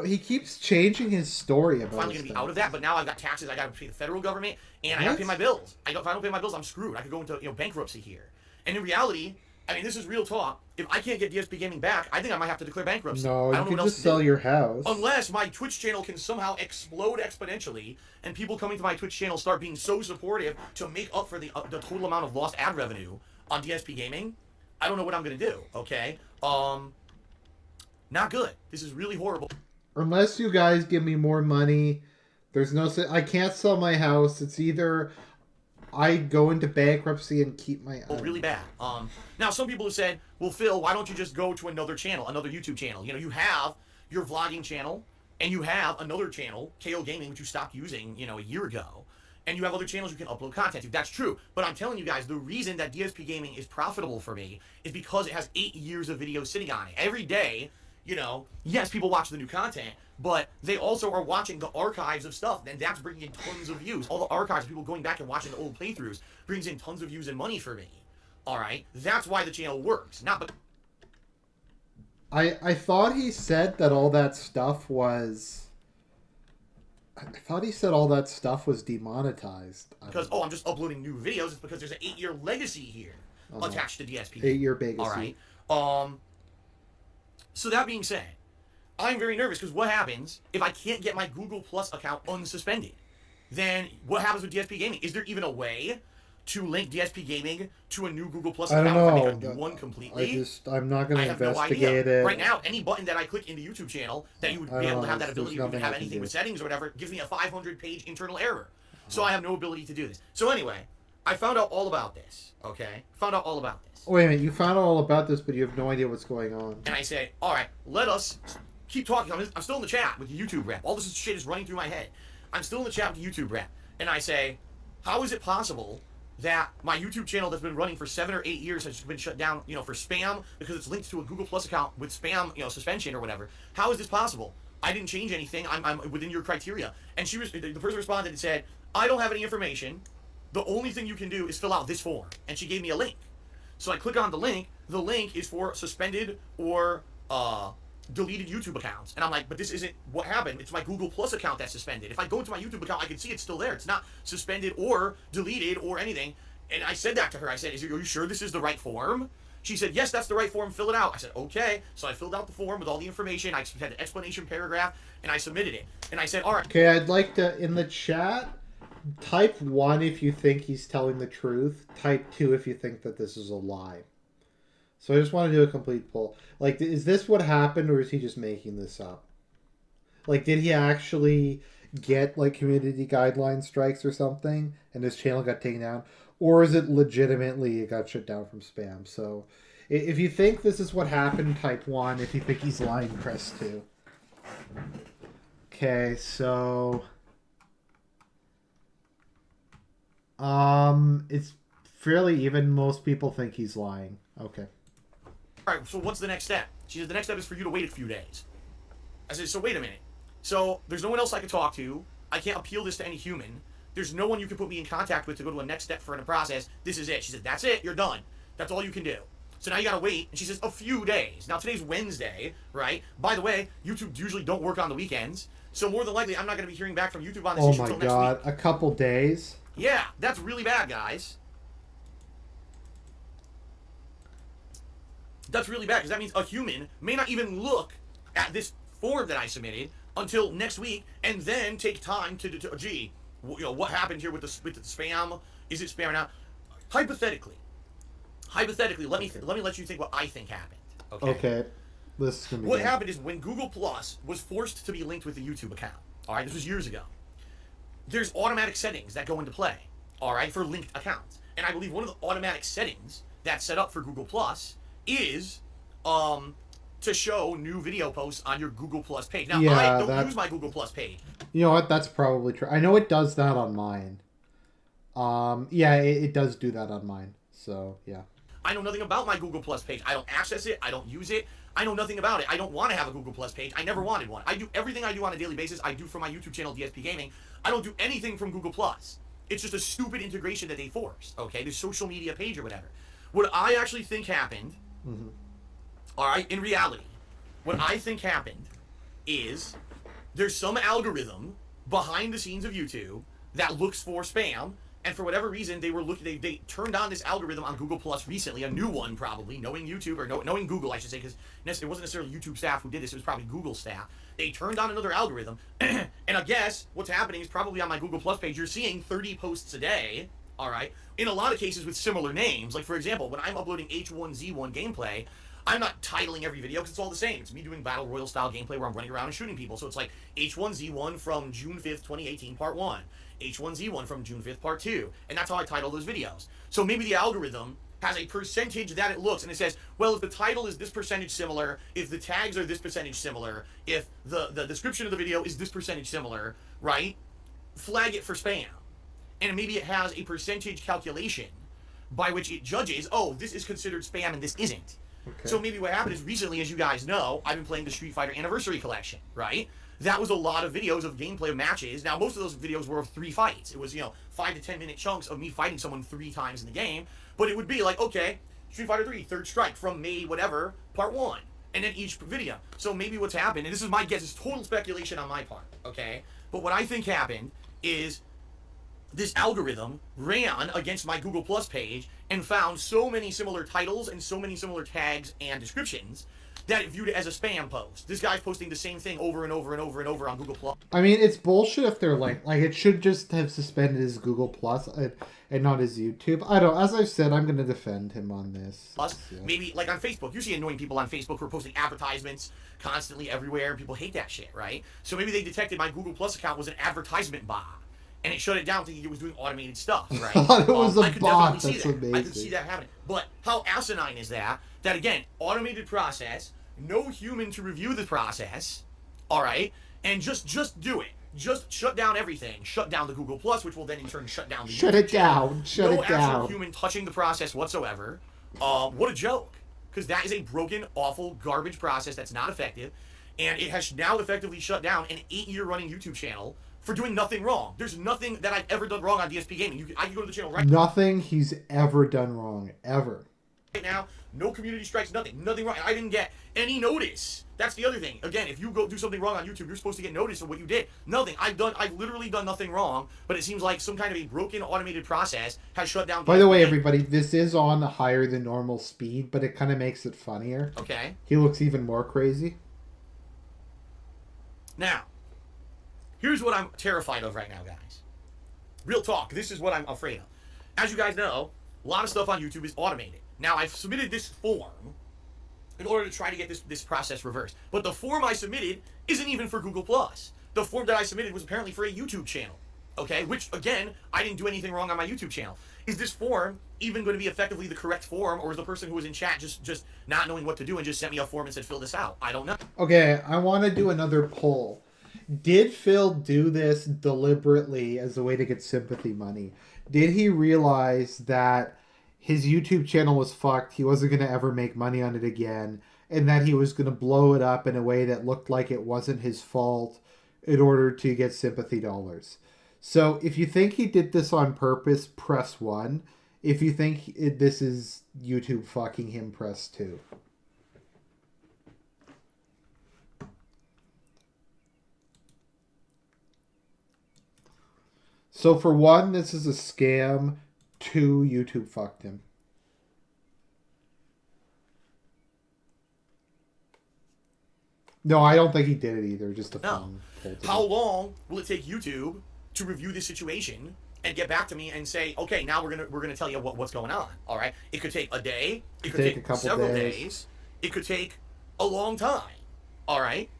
he keeps changing his story about finally going to be out of that, but now I've got taxes I got to pay the federal government, and I got to pay my bills. If I don't pay my bills, I'm screwed. I could go into bankruptcy here. And in reality, I mean, this is real talk. If I can't get DSP Gaming back, I think I might have to declare bankruptcy. No, I you don't can know what just sell your house. Unless my Twitch channel can somehow explode exponentially, and people coming to my Twitch channel start being so supportive to make up for the total amount of lost ad revenue on DSP Gaming, I don't know what I'm going to do, okay? Not good. This is really horrible. Unless you guys give me more money, I can't sell my house. It's either I go into bankruptcy and keep my... really bad. Now, some people have said, well, Phil, why don't you just go to another channel, another YouTube channel? You have your vlogging channel, and you have another channel, KO Gaming, which you stopped using, a year ago. And you have other channels you can upload content to. That's true. But I'm telling you guys, the reason that DSP Gaming is profitable for me is because it has 8 years of videos sitting on it. Every day... yes, people watch the new content, but they also are watching the archives of stuff, and that's bringing in tons of views. All the archives, people going back and watching the old playthroughs, brings in tons of views and money for me. All right? That's why the channel works. I thought he said that all that stuff was... I thought he said all that stuff was demonetized. Because, I'm just uploading new videos. It's because there's an 8-year legacy here attached to DSP. 8-year legacy. All right? So that being said, I'm very nervous because what happens if I can't get my Google Plus account unsuspended? Then what happens with DSP Gaming? Is there even a way to link DSP Gaming to a new Google Plus I account. don't If I know. make a new one completely. I'm not going I to have no investigate idea. it. Right now, any button that I click in the YouTube channel that you would be able to have that There's ability to even nothing have I can anything do. with settings or whatever gives me a 500-page internal error. So I have no ability to do this. So anyway, I found out all about this. Okay, found out all about this. Wait a minute, you found out all about this, but you have no idea what's going on. And I say, all right, let us keep talking. I'm still in the chat with the YouTube rep. All this shit is running through my head. I'm still in the chat with the YouTube rep. And I say, how is it possible that my YouTube channel that's been running for 7 or 8 years has been shut down, for spam because it's linked to a Google Plus account with spam, suspension or whatever? How is this possible? I didn't change anything. I'm within your criteria. And the person responded and said, I don't have any information. The only thing you can do is fill out this form. And she gave me a link. So I click on the link. The link is for suspended or deleted YouTube accounts. And I'm like, but this isn't what happened. It's my Google Plus account that's suspended. If I go into my YouTube account, I can see it's still there. It's not suspended or deleted or anything. And I said that to her. I said, are you sure this is the right form? She said, yes, that's the right form. Fill it out. I said, okay. So I filled out the form with all the information. I had an explanation paragraph, and I submitted it. And I said, all right. Okay, I'd like to, in the chat, type 1 if you think he's telling the truth. Type 2 if you think that this is a lie. So I just want to do a complete poll. Like, is this what happened, or is he just making this up? Like, did he actually get, like, community guideline strikes or something, and his channel got taken down? Or is it legitimately it got shut down from spam? So, if you think this is what happened, type 1. If you think he's lying, press 2. Okay, so... it's fairly even. Most people think he's lying. Okay. All right, so what's the next step? She said, the next step is for you to wait a few days. I said, so wait a minute. So there's no one else I can talk to. I can't appeal this to any human. There's no one you can put me in contact with to go to a next step for in a process. This is it. She said, that's it. You're done. That's all you can do. So now you gotta wait. And she says, a few days. Now today's Wednesday, right? By the way, YouTube usually don't work on the weekends. So more than likely, I'm not gonna be hearing back from YouTube on this issue until next week. A couple days? Yeah, that's really bad, guys. That's really bad, because that means a human may not even look at this form that I submitted until next week, and then take time to gee, what happened here with the spam? Is it spam or not? Hypothetically, let me let you think what I think happened. Okay. This is gonna be what good. happened is when Google Plus was forced to be linked with the YouTube account. All right, this was years ago. There's automatic settings that go into play. All right, for linked accounts, and I believe one of the automatic settings that's set up for Google Plus is to show new video posts on your Google Plus page. Now, I don't use my Google Plus page. You know what? That's probably true. I know it does that on mine. Yeah, it does do that on mine. So, yeah. I know nothing about my Google Plus page. I don't access it. I don't use it. I know nothing about it. I don't want to have a Google Plus page. I never wanted one. I do everything I do on a daily basis. I do for my YouTube channel, DSP Gaming. I don't do anything from Google Plus. It's just a stupid integration that they forced. Okay, the social media page or whatever. What I actually think happened, all right, in reality, what I think happened is there's some algorithm behind the scenes of YouTube that looks for spam, and for whatever reason they turned on this algorithm on Google Plus recently, a new one probably, knowing YouTube or knowing Google, I should say, because it wasn't necessarily YouTube staff who did this, it was probably Google staff. They turned on another algorithm, and I guess what's happening is probably on my Google Plus page, you're seeing 30 posts a day, all right, in a lot of cases with similar names. Like, for example, when I'm uploading H1Z1 gameplay, I'm not titling every video because it's all the same. It's me doing Battle Royale style gameplay where I'm running around and shooting people. So it's like H1Z1 from June 5th, 2018, part 1. H1Z1 from June 5th, part 2. And that's how I title those videos. So maybe the algorithm has a percentage that it looks, and it says, well, if the title is this percentage similar, if the tags are this percentage similar, if the description of the video is this percentage similar, right? Flag it for spam. And maybe it has a percentage calculation by which it judges, oh, this is considered spam and this isn't. Okay. So maybe what happened is recently, as you guys know, I've been playing the Street Fighter Anniversary Collection, right? That was a lot of videos of gameplay of matches. Now, most of those videos were of 3 fights. It was, 5 to 10 minute chunks of me fighting someone 3 times in the game. But it would be like, okay, Street Fighter 3, Third Strike from May whatever, part 1. And then each video. So maybe what's happened, and this is my guess, it's total speculation on my part, okay? But what I think happened is this algorithm ran against my Google Plus page and found so many similar titles and so many similar tags and descriptions that it viewed it as a spam post. This guy's posting the same thing over and over and over and over on Google Plus. I mean, it's bullshit if they're like it should just have suspended his Google Plus and not his YouTube. I don't. As I've said, I'm going to defend him on this. Plus, maybe like on Facebook, you see annoying people on Facebook who are posting advertisements constantly everywhere, and people hate that shit, right? So maybe they detected my Google Plus account was an advertisement bot, and it shut it down thinking it was doing automated stuff, right? I thought it was a I could bot. definitely see That's that. amazing. I could see that happening. But how asinine is that? That again, automated process, no human to review the process, all right, and just do it. Just shut down everything. Shut down the Google Plus, which will then in turn shut down the Shut YouTube it channel. down. Shut no it down. actual human touching the process whatsoever. What a joke. Because that is a broken, awful, garbage process that's not effective. And it has now effectively shut down an 8-year running YouTube channel for doing nothing wrong. There's nothing that I've ever done wrong on DSP Gaming. I can go to the channel Nothing he's ever done wrong. Ever. right now. No community strikes, nothing wrong. I didn't get any notice. That's the other thing. Again, if you go do something wrong on YouTube, you're supposed to get notice of what you did. Nothing. I've literally done nothing wrong, but it seems like some kind of a broken automated process has shut down. By the way, everybody, this is on a higher than normal speed, but it kind of makes it funnier. Okay. He looks even more crazy. Now, here's what I'm terrified of right now, guys. Real talk. This is what I'm afraid of. As you guys know, a lot of stuff on YouTube is automated. Now, I've submitted this form in order to try to get this process reversed. But the form I submitted isn't even for Google+. The form that I submitted was apparently for a YouTube channel. Okay? Which, again, I didn't do anything wrong on my YouTube channel. Is this form even going to be effectively the correct form, or is the person who was in chat just not knowing what to do and just sent me a form and said, fill this out? I don't know. Okay, I want to do another poll. Did Phil do this deliberately as a way to get sympathy money? Did he realize that his YouTube channel was fucked, he wasn't going to ever make money on it again, and that he was going to blow it up in a way that looked like it wasn't his fault in order to get sympathy dollars? So if you think he did this on purpose, press 1. If you think this is YouTube fucking him, press 2. So for 1, this is a scam. 2, YouTube fucked him. No, I don't think he did it either. Just a fun. How long will it take YouTube to review this situation and get back to me and say, okay, now we're gonna tell you what's going on? All right, it could take a day. It could take a couple several days. days. It could take a long time. All right,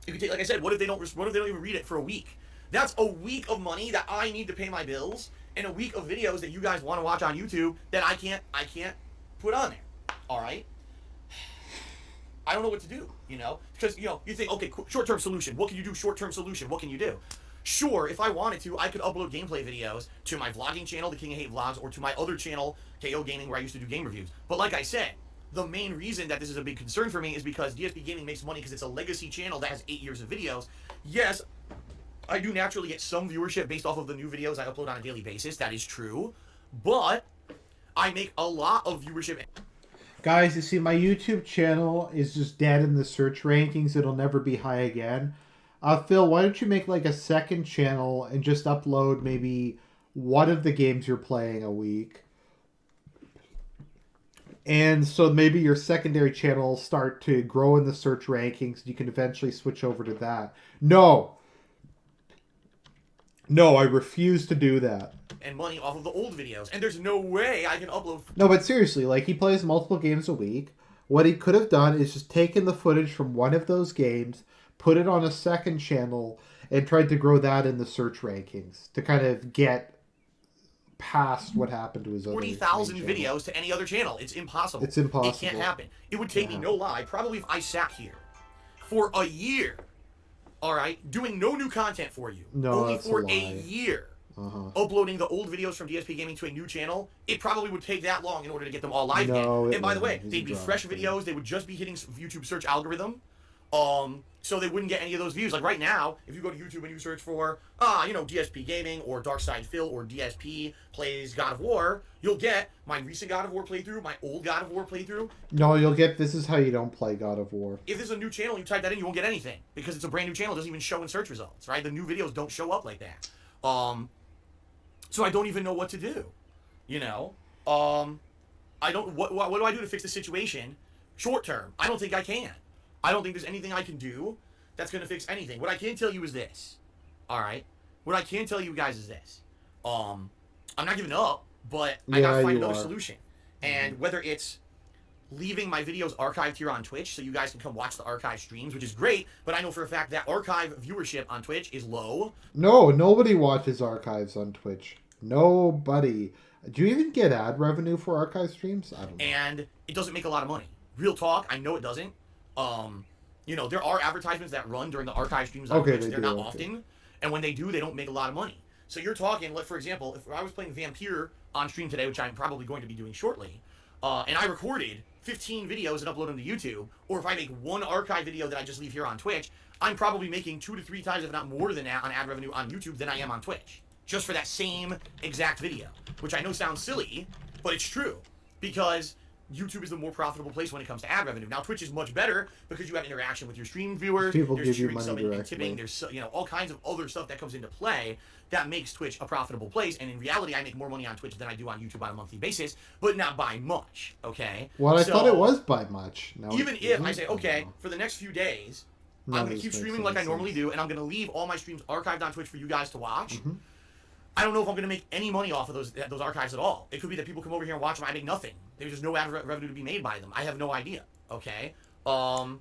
it could take, like I said, what if they don't even read it for a week? That's a week of money that I need to pay my bills, and a week of videos that you guys want to watch on YouTube that I can't put on there. All right. I don't know what to do, because, you think, okay, short-term solution. What can you do? Short-term solution. What can you do? Sure, if I wanted to, I could upload gameplay videos to my vlogging channel, The King of Hate Vlogs, or to my other channel, KO Gaming, where I used to do game reviews. But like I said, the main reason that this is a big concern for me is because DSP Gaming makes money because it's a legacy channel that has 8 years of videos. Yes, I do naturally get some viewership based off of the new videos I upload on a daily basis. That is true. But I make a lot of viewership. Guys, you see, my YouTube channel is just dead in the search rankings. It'll never be high again. Phil, why don't you make like a second channel and just upload maybe one of the games you're playing a week? And so maybe your secondary channel will start to grow in the search rankings. You can eventually switch over to that. No, I refuse to do that. And money off of the old videos. And there's no way I can upload. No, but seriously, like, he plays multiple games a week. What he could have done is just taken the footage from one of those games, put it on a second channel, and tried to grow that in the search rankings to kind of get past what happened to his other 40,000 videos to any other channel. It's impossible. It's impossible. It can't happen. It would take me, no lie, probably if I sat here for a year, all right, doing no new content for you. No, only that's for a lie. a year. Uploading the old videos from DSP Gaming to a new channel, it probably would take that long in order to get them all live again. And by the way, they'd be fresh videos. They would just be hitting YouTube search algorithm. So they wouldn't get any of those views. Like right now, if you go to YouTube and you search for, DSP Gaming or Darkside Phil or DSP plays God of War, you'll get my recent God of War playthrough, my old God of War playthrough. No, you'll get This Is How You Don't Play God of War. If there's a new channel, you type that in, you won't get anything because it's a brand new channel. It doesn't even show in search results, right? The new videos don't show up like that. So I don't even know what to do, I don't. What do I do to fix the situation? Short term, I don't think I can. I don't think there's anything I can do that's going to fix anything. What I can tell you is this. All right? What I can tell you guys is this. I'm not giving up, but I got to find another solution. And whether it's leaving my videos archived here on Twitch so you guys can come watch the archive streams, which is great, but I know for a fact that archive viewership on Twitch is low. No, nobody watches archives on Twitch. Nobody. Do you even get ad revenue for archive streams? I don't know. And it doesn't make a lot of money. Real talk, I know it doesn't. You know, there are advertisements that run during the archive streams on Twitch. They're not often. And when they do, they don't make a lot of money. So you're talking, like, for example, if I was playing Vampire on stream today, which I'm probably going to be doing shortly, and I recorded 15 videos and upload them to YouTube, or if I make one archive video that I just leave here on Twitch, I'm probably making 2 to 3 times, if not more than that, on ad revenue on YouTube than I am on Twitch. Just for that same exact video. Which I know sounds silly, but it's true. Because YouTube is the more profitable place when it comes to ad revenue. Now, Twitch is much better because you have interaction with your stream viewers. People there's give you cheering, money subbing, and directly. tipping. There's, you know, all kinds of other stuff that comes into play that makes Twitch a profitable place. And in reality, I make more money on Twitch than I do on YouTube on a monthly basis, but not by much, okay? Well, I thought it was by much. No, even if I say, okay, for the next few days, I'm going to keep streaming like I normally do, and I'm going to leave all my streams archived on Twitch for you guys to watch. I don't know if I'm going to make any money off of those archives at all. It could be that people come over here and watch them. I make nothing. There's just no ad revenue to be made by them. I have no idea. Okay? And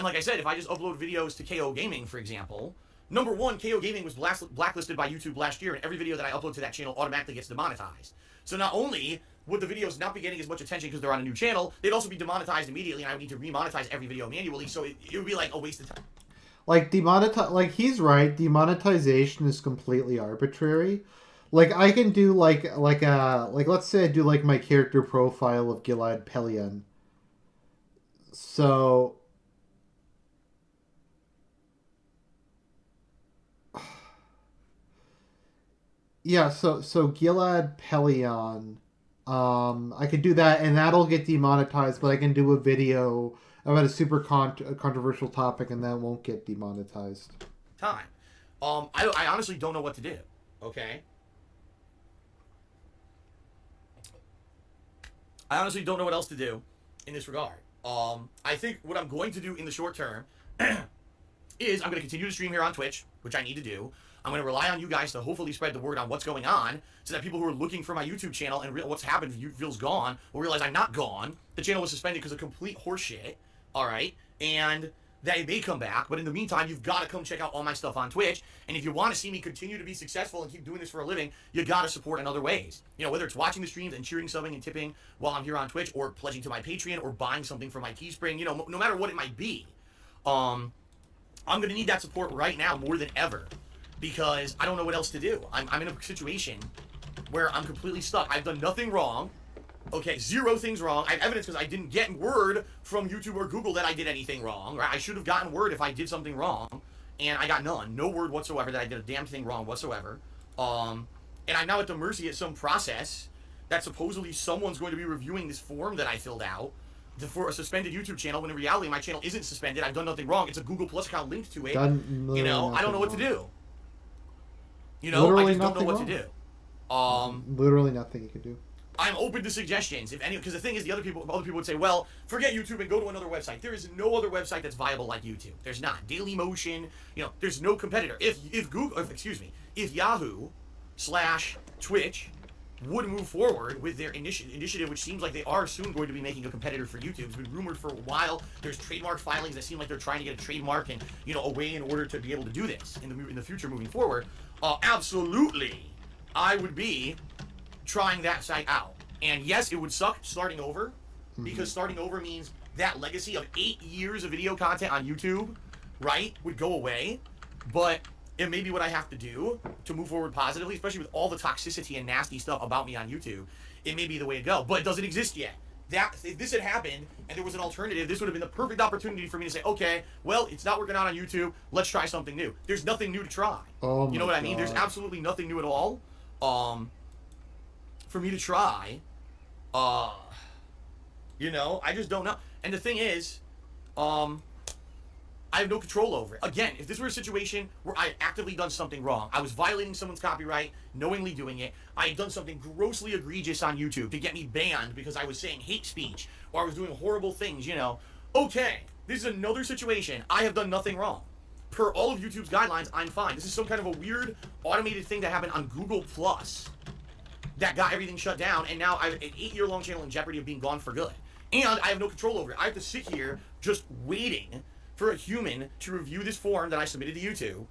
like I said, if I just upload videos to KO Gaming, for example, number one, KO Gaming was blacklisted by YouTube last year, and every video that I upload to that channel automatically gets demonetized. So not only would the videos not be getting as much attention because they're on a new channel, they'd also be demonetized immediately, and I would need to remonetize every video manually, so it would be like a waste of time. Like he's right, demonetization is completely arbitrary. Like I can do like let's say I do like my character profile of Gilad Pelion. So yeah, so Gilad Pelion, I could do that and that'll get demonetized, but I can do a video about a super controversial topic, and that won't get demonetized. Time. I honestly don't know what to do. Okay. I honestly don't know what else to do in this regard. I think what I'm going to do in the short term is I'm going to continue to stream here on Twitch, which I need to do. I'm going to rely on you guys to hopefully spread the word on what's going on, so that people who are looking for my YouTube channel and what's happened, feels gone, will realize I'm not gone. The channel was suspended because of complete horseshit. All right, and that it may come back, but in the meantime, you've got to come check out all my stuff on Twitch, and if you want to see me continue to be successful and keep doing this for a living, you got to support in other ways. You know, whether it's watching the streams and cheering, subbing, and tipping while I'm here on Twitch, or pledging to my Patreon, or buying something from my Teespring, you know, no matter what it might be. I'm going to need that support right now more than ever, because I don't know what else to do. I'm in a situation where I'm completely stuck. I've done nothing wrong. Okay, 0 things wrong. I have evidence because I didn't get word from YouTube or Google that I did anything wrong. Right? I should have gotten word if I did something wrong, and I got none. No word whatsoever that I did a damn thing wrong whatsoever. And I'm now at the mercy of some process that supposedly someone's going to be reviewing this form that I filled out for a suspended YouTube channel, when in reality my channel isn't suspended. I've done nothing wrong. It's a Google Plus account linked to it. You know, I don't know what to do. You know, Literally I just don't know what wrong. to do. Literally nothing you can do. I'm open to suggestions, if any, because the thing is, other people would say, well, forget YouTube and go to another website. There is no other website that's viable like YouTube. There's not. Dailymotion, you know, there's no competitor. If Yahoo/Twitch would move forward with their initiative, which seems like they are soon going to be making a competitor for YouTube. It's been rumored for a while. There's trademark filings that seem like they're trying to get a trademark and, you know, a way in order to be able to do this in the future moving forward. Absolutely, I would be trying that site out. And yes, it would suck starting over, because starting over means that legacy of 8 years of video content on YouTube, right, would go away. But it may be what I have to do to move forward positively, especially with all the toxicity and nasty stuff about me on YouTube. It may be the way to go, but it doesn't exist yet. That if this had happened and there was an alternative, this would have been the perfect opportunity for me to say, okay, well, it's not working out on YouTube. Let's try something new. There's nothing new to try. Oh, you know what I mean? There's absolutely nothing new at all. For me to try, you know, I just don't know. And the thing is, I have no control over it. Again, if this were a situation where I had actively done something wrong, I was violating someone's copyright, knowingly doing it, I had done something grossly egregious on YouTube to get me banned because I was saying hate speech, or I was doing horrible things, you know, Okay, this is another situation. I have done nothing wrong. Per all of YouTube's guidelines, I'm fine. This is some kind of a weird automated thing that happened on Google Plus that got everything shut down, and now I have an 8-year-long channel in jeopardy of being gone for good. And I have no control over it. I have to sit here just waiting for a human to review this form that I submitted to YouTube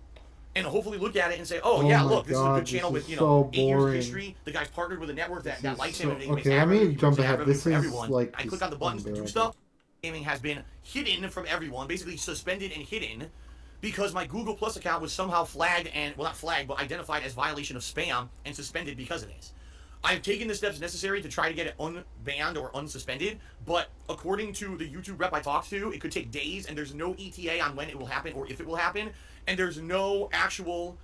and hopefully look at it and say, oh yeah, my look, this is a God, good channel this with, is you know, so 8 years of boring. history. The guy's partnered with a network that This likes is him so- and makes okay, let me advertising jump for ahead. This for is everyone. like I just click on the buttons to do unbearable. stuff. Gaming has been hidden from everyone, basically suspended and hidden, because my Google Plus account was somehow flagged and, well, not flagged, but identified as violation of spam and suspended because of this. I've taken the steps necessary to try to get it unbanned or unsuspended, but according to the YouTube rep I talked to, it could take days, and there's no ETA on when it will happen or if it will happen, and there's no actual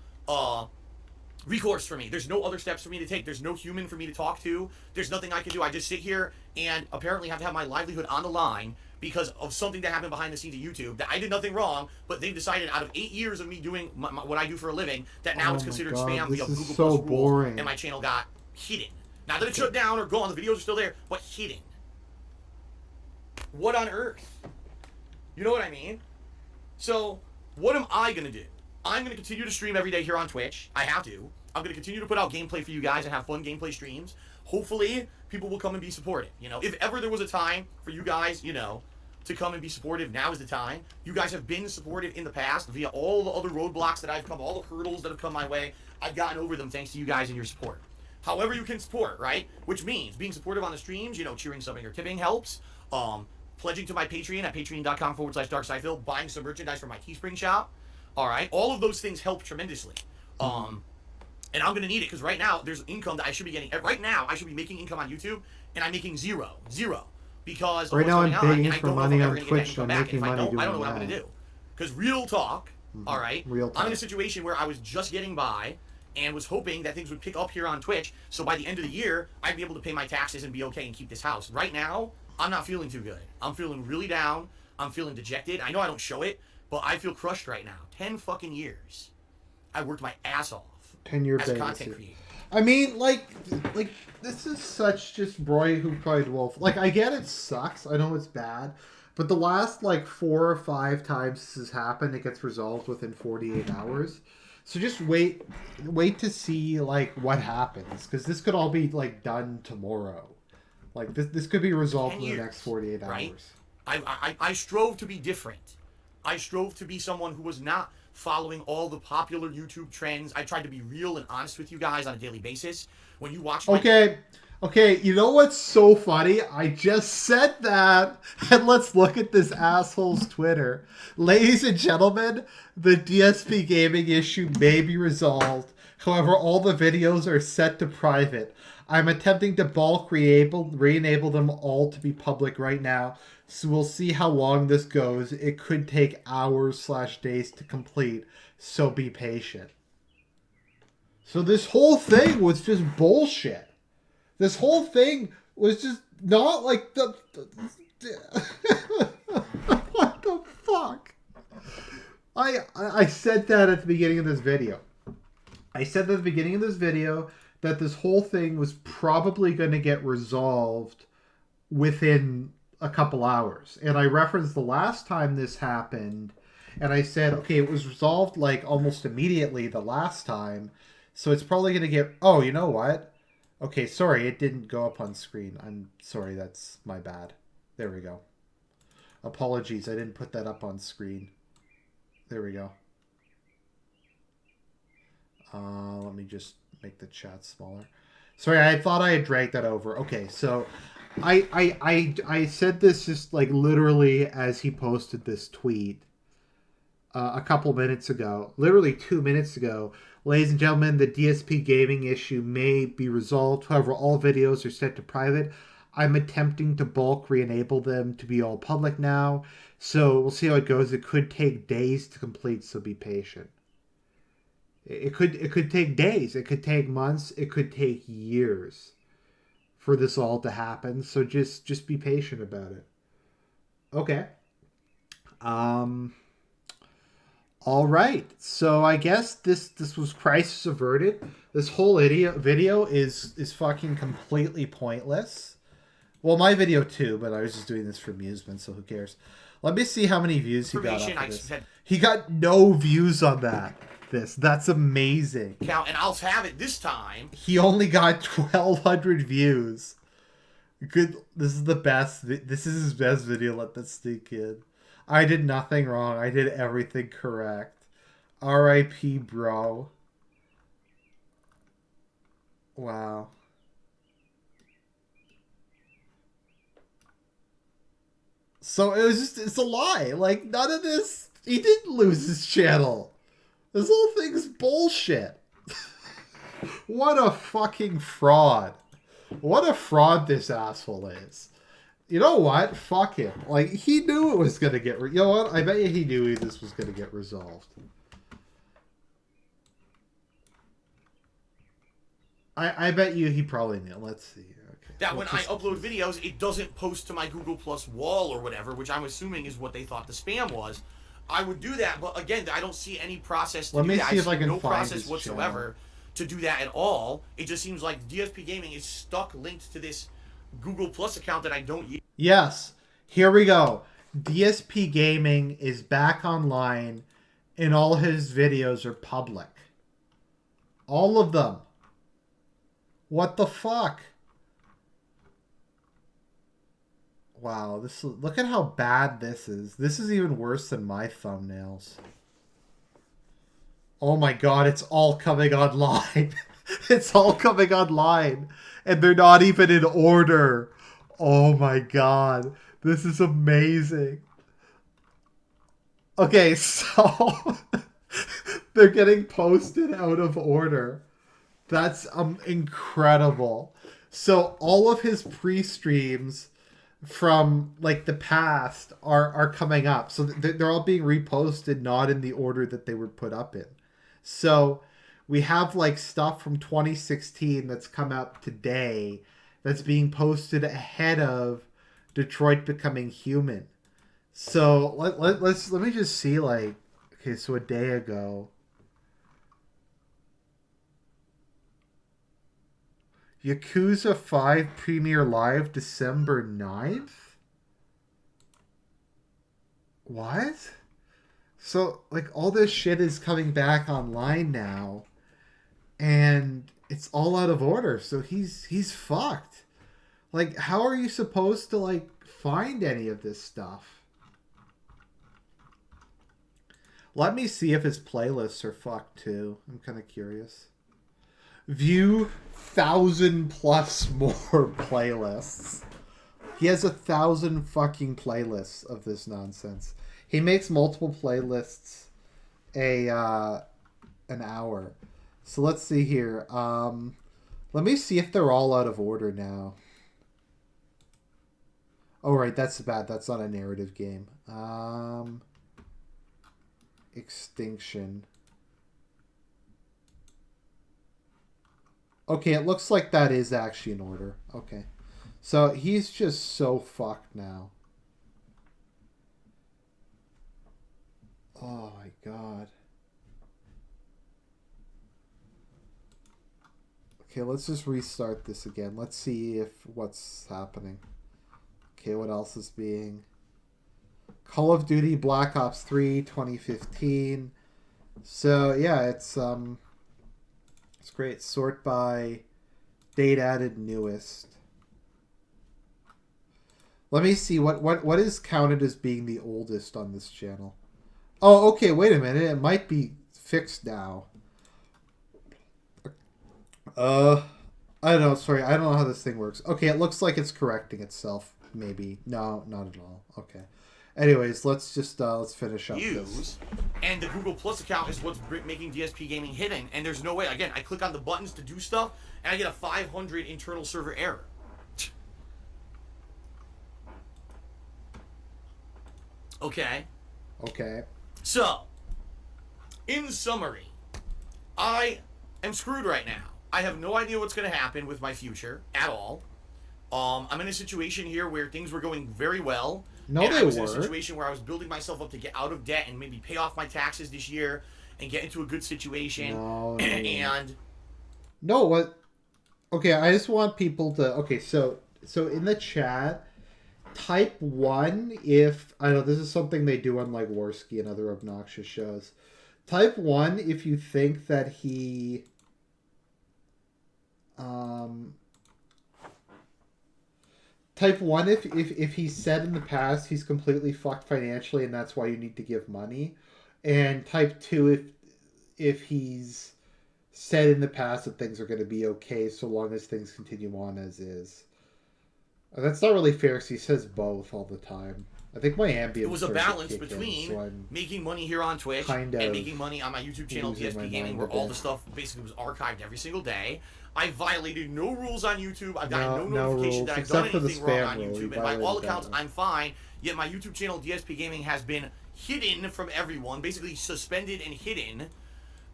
recourse for me. There's no other steps for me to take. There's no human for me to talk to. There's nothing I can do. I just sit here and apparently have to have my livelihood on the line because of something that happened behind the scenes of YouTube that I did nothing wrong, but they've decided out of 8 years of me doing what I do for a living that now it's my considered God, spam this via is Google so Plus rules, boring. and my channel got hidden. Not that it's shut down or gone, the videos are still there, but hidden. What on earth? You know what I mean? So, what am I going to do? I'm going to continue to stream every day here on Twitch. I have to. I'm going to continue to put out gameplay for you guys and have fun gameplay streams. Hopefully, people will come and be supportive. You know, if ever there was a time for you guys, you know, to come and be supportive, now is the time. You guys have been supportive in the past via all the other roadblocks that I've come, all the hurdles that have come my way. I've gotten over them thanks to you guys and your support. However you can support, right? Which means being supportive on the streams, you know, cheering, subbing, or tipping helps. Pledging to my Patreon at patreon.com/darksidephil, buying some merchandise from my Teespring shop. All right, all of those things help tremendously. And I'm gonna need it because right now there's income that I should be getting. Right now I should be making income on YouTube, and I'm making zero because of Right what's now I'm going on, begging and I for don't know if money I'm on ever gonna get that Twitch. income I'm back. making If I money don't, I doing don't know what I'm that. gonna do. Because real talk, all right, Real I'm in a talk. situation where I was just getting by and was hoping that things would pick up here on Twitch, so by the end of the year I'd be able to pay my taxes and be okay and keep this house. Right now, I'm not feeling too good. I'm feeling really down. I'm feeling dejected. I know I don't show it, but I feel crushed right now. 10 fucking years. I worked my ass off 10-year as a baby. content creator. I mean, like this is such just Roy who cried wolf. Like, I get it sucks. I know it's bad, but the last like 4 or 5 times this has happened, it gets resolved within 48 hours. So just wait to see like what happens, because this could all be like done tomorrow. Like this could be resolved 10 in the years, next 48 right? hours. I strove to be different. I strove to be someone who was not following all the popular YouTube trends. I tried to be real and honest with you guys on a daily basis. When you watch my... Okay, you know what's so funny? I just said that, and let's look at this asshole's Twitter. Ladies and gentlemen, the DSP gaming issue may be resolved. However, all the videos are set to private. I'm attempting to bulk re-enable them all to be public right now, so we'll see how long this goes. It could take hours/days to complete, so be patient. So this whole thing was just bullshit. This whole thing was just not like the what the fuck? I said that at the beginning of this video. I said at the beginning of this video that this whole thing was probably going to get resolved within a couple hours. And I referenced the last time this happened, and I said, okay, it was resolved like almost immediately the last time, so it's probably going to get... Oh, you know what? Okay, sorry, it didn't go up on screen. I'm sorry, that's my bad. There we go. Apologies, I didn't put that up on screen. There we go. Let me just make the chat smaller. Sorry, I thought I had dragged that over. Okay, so I said this just like literally as he posted this tweet a couple minutes ago. Literally 2 minutes ago. Ladies and gentlemen, the DSP gaming issue may be resolved. However, all videos are set to private. I'm attempting to bulk re-enable them to be all public now. So we'll see how it goes. It could take days to complete, so be patient. It could take days. It could take months. It could take years for this all to happen. So just be patient about it. Okay. All right. So I guess this was crisis averted. This whole video is fucking completely pointless. Well, my video too, but I was just doing this for amusement, so who cares? Let me see how many views he got Information off I of this. said He got no views on that. That's amazing. count, and I'll have it this time. He only got 1,200 views. Good. This is the best. This is his best video. Let that sneak in. I did nothing wrong. I did everything correct. R.I.P. bro. Wow. So it's a lie. Like, none of this, he didn't lose his channel. This whole thing's bullshit. What a fucking fraud. What a fraud this asshole is. You know what? Fuck him. Like, he knew it was going to get... you know what? I bet you he knew this was going to get resolved. I bet you he probably knew. Let's see. Okay. That when I upload videos, it doesn't post to my Google Plus wall or whatever, which I'm assuming is what they thought the spam was. I would do that, but again, I don't see any process to Let do me that. see if see I can no find process his whatsoever to do that at all. It just seems like DSP Gaming is stuck linked to this Google Plus account that I don't use. Yes. Here we go. DSP Gaming is back online and all his videos are public. All of them. What the fuck? Wow, look at how bad this is. This is even worse than my thumbnails. Oh my god, it's all coming online. It's all coming online. And they're not even in order. Oh my god. This is amazing. Okay, so they're getting posted out of order. That's incredible. So all of his pre-streams from like the past are coming up. So they're all being reposted, not in the order that they were put up in. So we have like stuff from 2016 that's come up today that's being posted ahead of Detroit Becoming Human. So let me just see, like, okay, so a day ago. Yakuza 5 premiere live December 9th? What? So, like, all this shit is coming back online now, and it's all out of order, so he's fucked. Like, how are you supposed to, like, find any of this stuff? Let me see if his playlists are fucked, too. I'm kind of curious. View 1,000 plus more playlists. He has 1,000 fucking playlists of this nonsense. He makes multiple playlists an hour. So let's see here. Let me see if they're all out of order now. Oh, right, that's bad. That's not a narrative game. Extinction. Okay, it looks like that is actually in order. Okay. So he's just so fucked now. Oh my god. Okay, let's just restart this again. Let's see if what's happening. Okay, what else is being... Call of Duty Black Ops 3 2015. So, yeah, it's great. Sort by date added newest. Let me see what is counted as being the oldest on this channel. Oh, okay, wait a minute. It might be fixed now. I don't know, sorry. I don't know how this thing works. Okay, it looks like it's correcting itself, maybe. No, not at all. Okay. Anyways, let's just let's finish up this. And the Google Plus account is what's making DSP Gaming hidden. And there's no way. Again, I click on the buttons to do stuff, and I get a 500 internal server error. Okay. Okay. So, in summary, I am screwed right now. I have no idea what's going to happen with my future at all. I'm in a situation here where things were going very well. No, and they I was were. in a situation where I was building myself up to get out of debt and maybe pay off my taxes this year and get into a good situation. No, and no, what? Okay, I just want people to. Okay, so in the chat, Type 1 if... I know, this is something they do on, like, Warski and other obnoxious shows. Type 1 if you think that he... Type 1 if he said in the past he's completely fucked financially and that's why you need to give money. And type 2 if he's said in the past that things are going to be okay so long as things continue on as is. And that's not really fair because he says both all the time. I think my ambience... It was a balance between making money here on Twitch and making money on my YouTube channel, DSP Gaming, where all the stuff basically was archived every single day. I violated no rules on YouTube. I've gotten no notification that I've done anything wrong on YouTube. And by all accounts, I'm fine. Yet my YouTube channel, DSP Gaming, has been hidden from everyone, basically suspended and hidden,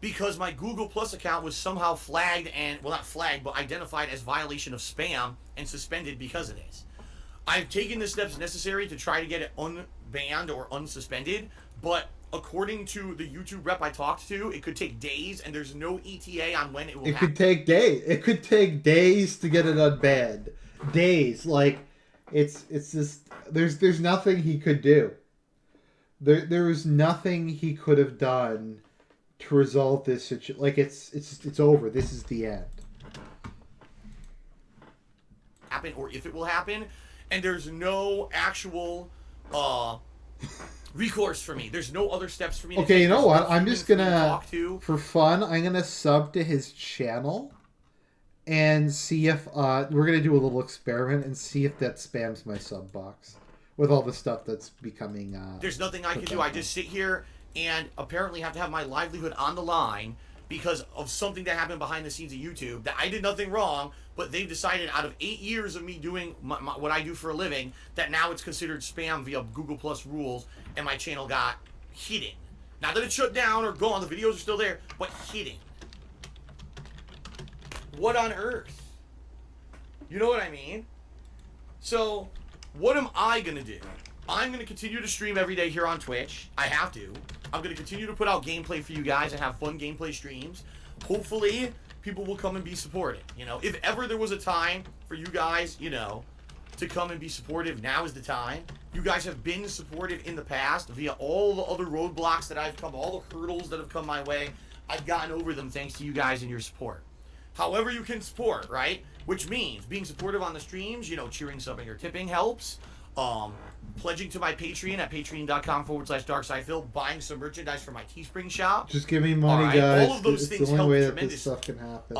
because my Google Plus account was somehow flagged and, well, not flagged, but identified as violation of spam and suspended because of this. I've taken the steps necessary to try to get it unbanned or unsuspended, but according to the YouTube rep I talked to, it could take days, and there's no ETA on when it will happen. It could take days. It could take days to get it unbanned. Days. Like, it's just... There's nothing he could do. There's nothing he could have done to resolve this situation. Like, it's over. This is the end. Happen, or if it will happen, and there's no actual recourse for me. There's no other steps for me to take. Okay, you know There's what? no I'm just human for me to gonna, talk to. for fun, I'm gonna sub to his channel and see if we're gonna do a little experiment and see if that spams my sub box with all the stuff that's becoming. There's nothing I can do. I just sit here and apparently have to have my livelihood on the line because of something that happened behind the scenes of YouTube that I did nothing wrong, but they've decided out of 8 years of me doing what I do for a living that now it's considered spam via Google Plus rules, and my channel got hidden. Not that it's shut down or gone, the videos are still there, but hidden. What on earth? You know what I mean? So, what am I gonna do? I'm gonna continue to stream every day here on Twitch. I have to. I'm gonna continue to put out gameplay for you guys and have fun gameplay streams. Hopefully, people will come and be supportive. You know, if ever there was a time for you guys, you know, to come and be supportive, now is the time. You guys have been supportive in the past via all the other roadblocks that I've come, all the hurdles that have come my way. I've gotten over them thanks to you guys and your support. However you can support, right? Which means being supportive on the streams, you know, cheering, subbing, or tipping helps. Pledging to my Patreon at patreon.com/darksidefil, buying some merchandise for my Teespring shop. Just give me money, right? guys. All of those it's things the only help way that tremendously. this stuff can happen.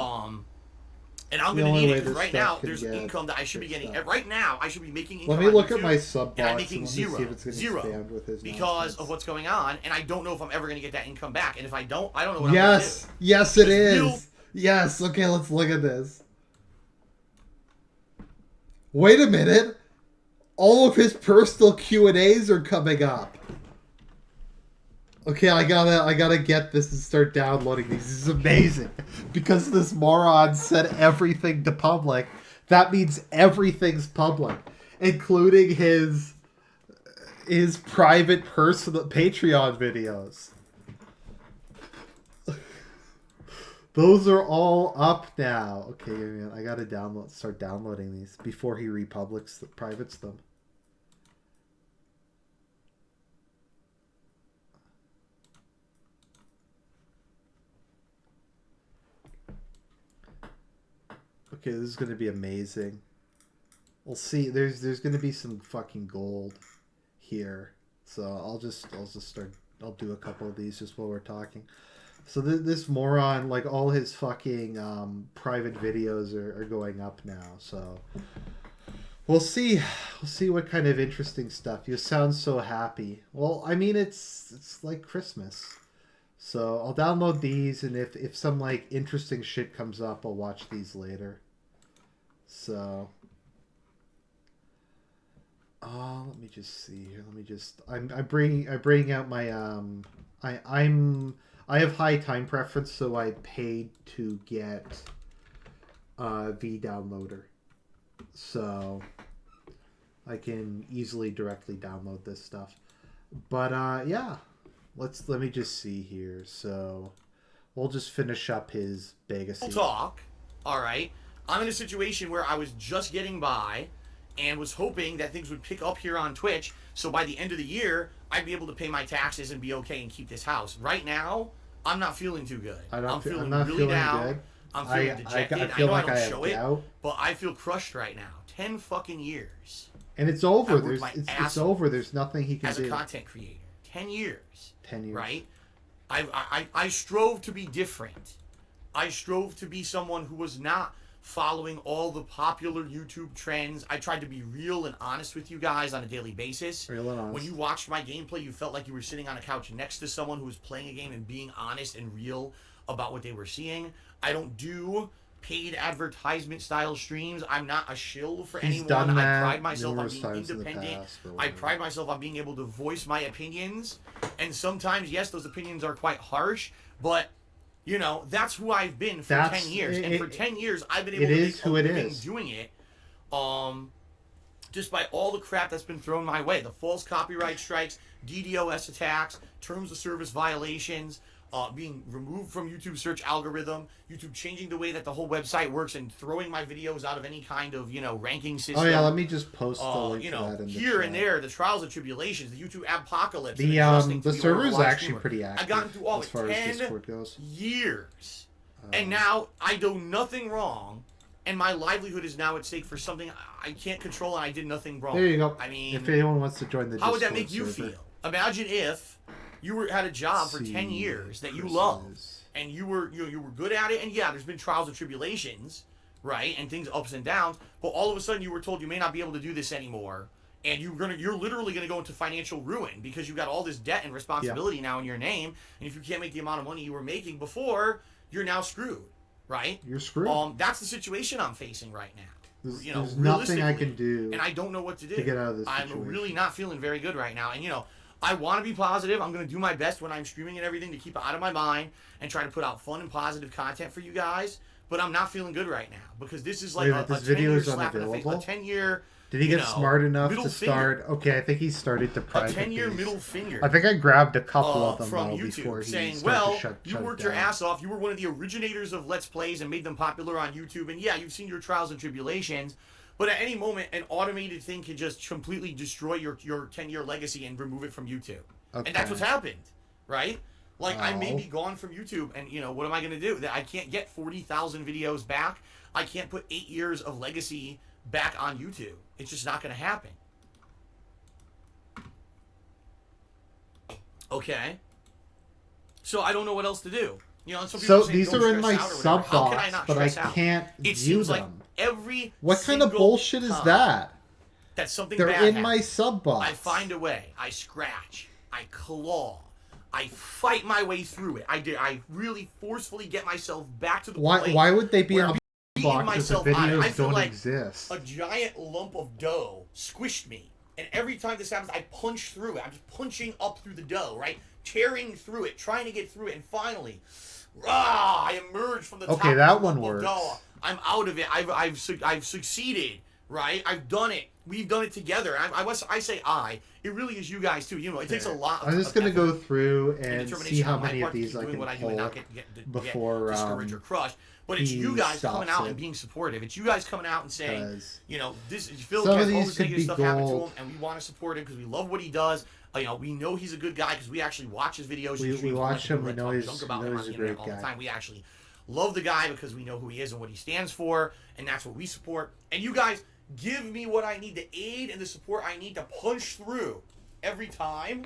And I'm The going to only need way it because this right stuff now can there's get income that I should be getting. stuff. Right now I should be making income. Let me look on at my YouTube, sub box and I'm making and let me see if zero, it's gonna zero, expand with his because nonsense. of what's going on, and I don't know if I'm ever going to get that income back. And if I don't know what I'm going to Yes, do. yes, it Because is. real- Yes. Okay, let's look at this. Wait a minute. All of his personal Q&As are coming up. Okay, I gotta get this and start downloading these. This is amazing. Because this moron said everything to public, that means everything's public, including his private personal Patreon videos. Those are all up now. Okay, man, I gotta start downloading these before he privates them. Okay, this is gonna be amazing. We'll see. There's gonna be some fucking gold here, so I'll do a couple of these just while we're talking. So this moron, like all his fucking private videos are going up now. So we'll see what kind of interesting stuff. You sound so happy. Well, I mean it's like Christmas. So I'll download these, and if some like interesting shit comes up, I'll watch these later. So, let me just see here. I'm bringing out my I have high time preference, so I paid to get V downloader, so I can easily directly download this stuff. But yeah, let me just see here. So we'll just finish up his Vegas. Talk. All right. I'm in a situation where I was just getting by, and was hoping that things would pick up here on Twitch. So by the end of the year, I'd be able to pay my taxes and be okay and keep this house. Right now, I'm not feeling too good. I'm feeling really down. Good. I'm feeling dejected. I feel like know I I don't show it, doubt. but I feel crushed right now. 10 fucking years. And it's over. It's over. There's nothing he can do. As a content creator. 10 years. 10 years. Right? I strove to be different. I strove to be someone who was not following all the popular YouTube trends. I tried to be real and honest with you guys on a daily basis. Real and honest. When you watched my gameplay, you felt like you were sitting on a couch next to someone who was playing a game and being honest and real about what they were seeing. I don't do paid advertisement style streams. I'm not a shill for anyone. I pride myself on being independent. I pride myself on being able to voice my opinions. And sometimes, yes, those opinions are quite harsh, but you know, that's who I've been for 10 years. And for 10 years, I've been able to make a living doing it. Despite all the crap that's been thrown my way. The false copyright strikes, DDoS attacks, terms of service violations, being removed from YouTube search algorithm, YouTube changing the way that the whole website works and throwing my videos out of any kind of, you know, ranking system. Oh yeah, let me just post the link you to know, that in the here chat. and there, the trials and tribulations, the YouTube apocalypse. The server is actually pretty active. I've gotten through all as far as Discord goes. Years. And now I do nothing wrong, and my livelihood is now at stake for something I can't control, and I did nothing wrong. There you go. I mean, if anyone wants to join the how Discord would that make you server, feel? Imagine if you had a job for 10 years that you loved, and you were good at it, and yeah, there's been trials and tribulations, right, and things ups and downs, but all of a sudden you were told you may not be able to do this anymore, and you're literally gonna go into financial ruin because you got all this debt and responsibility now in your name, and if you can't make the amount of money you were making before, you're now screwed, right? You're screwed. That's the situation I'm facing right now. There's nothing I can do, and I don't know what to do to get out of this situation. situation. I'm really not feeling very good right now, and you know, I want to be positive. I'm going to do my best when I'm streaming and everything to keep it out of my mind and try to put out fun and positive content for you guys. But I'm not feeling good right now because this is like a 10-year slap in the face. A 10-year. Did he get smart enough to start? Okay, I think he started to private. A 10-year middle finger. I think I grabbed a couple of them from though, YouTube before he saying, started "Well, to shut you worked your ass off. You were one of the originators of Let's Plays and made them popular on YouTube. And yeah, you've seen your trials and tribulations." But at any moment, an automated thing can just completely destroy your 10-year legacy and remove it from YouTube. Okay. And that's what's happened, right? Like, I may be gone from YouTube, and, you know, what am I going to do? I can't get 40,000 videos back. I can't put 8 years of legacy back on YouTube. It's just not going to happen. Okay? So I don't know what else to do. You know, and some people so say, these are in my sub box, but I can't view them. Like every what kind of bullshit is that? That something They're bad in happens. my sub box. I find a way. I scratch. I claw. I fight my way through it. I really forcefully get myself back to the point. Why would they be in a box if the videos don't like exist? A giant lump of dough squished me. And every time this happens, I punch through it. I'm just punching up through the dough, right? Tearing through it, trying to get through it, and finally, I emerge from the top that of the one lump works. of dough. I'm out of it. I've succeeded, right? I've done it. We've done it together. I say I. It really is you guys too. You know, it takes a lot. I'm just gonna go through and see how many of these I can pull before discouraged or crushed. But it's you guys coming out and being supportive. It's you guys coming out and saying, you know, this Phil has all this negative stuff happen to him, and we want to support him because we love what he does. You know, we know he's a good guy because we actually watch his videos. We watch him. We know he's a great all the guy. time. We actually love the guy because we know who he is and what he stands for, and that's what we support. And you guys give me what I need, the aid and the support I need to punch through every time.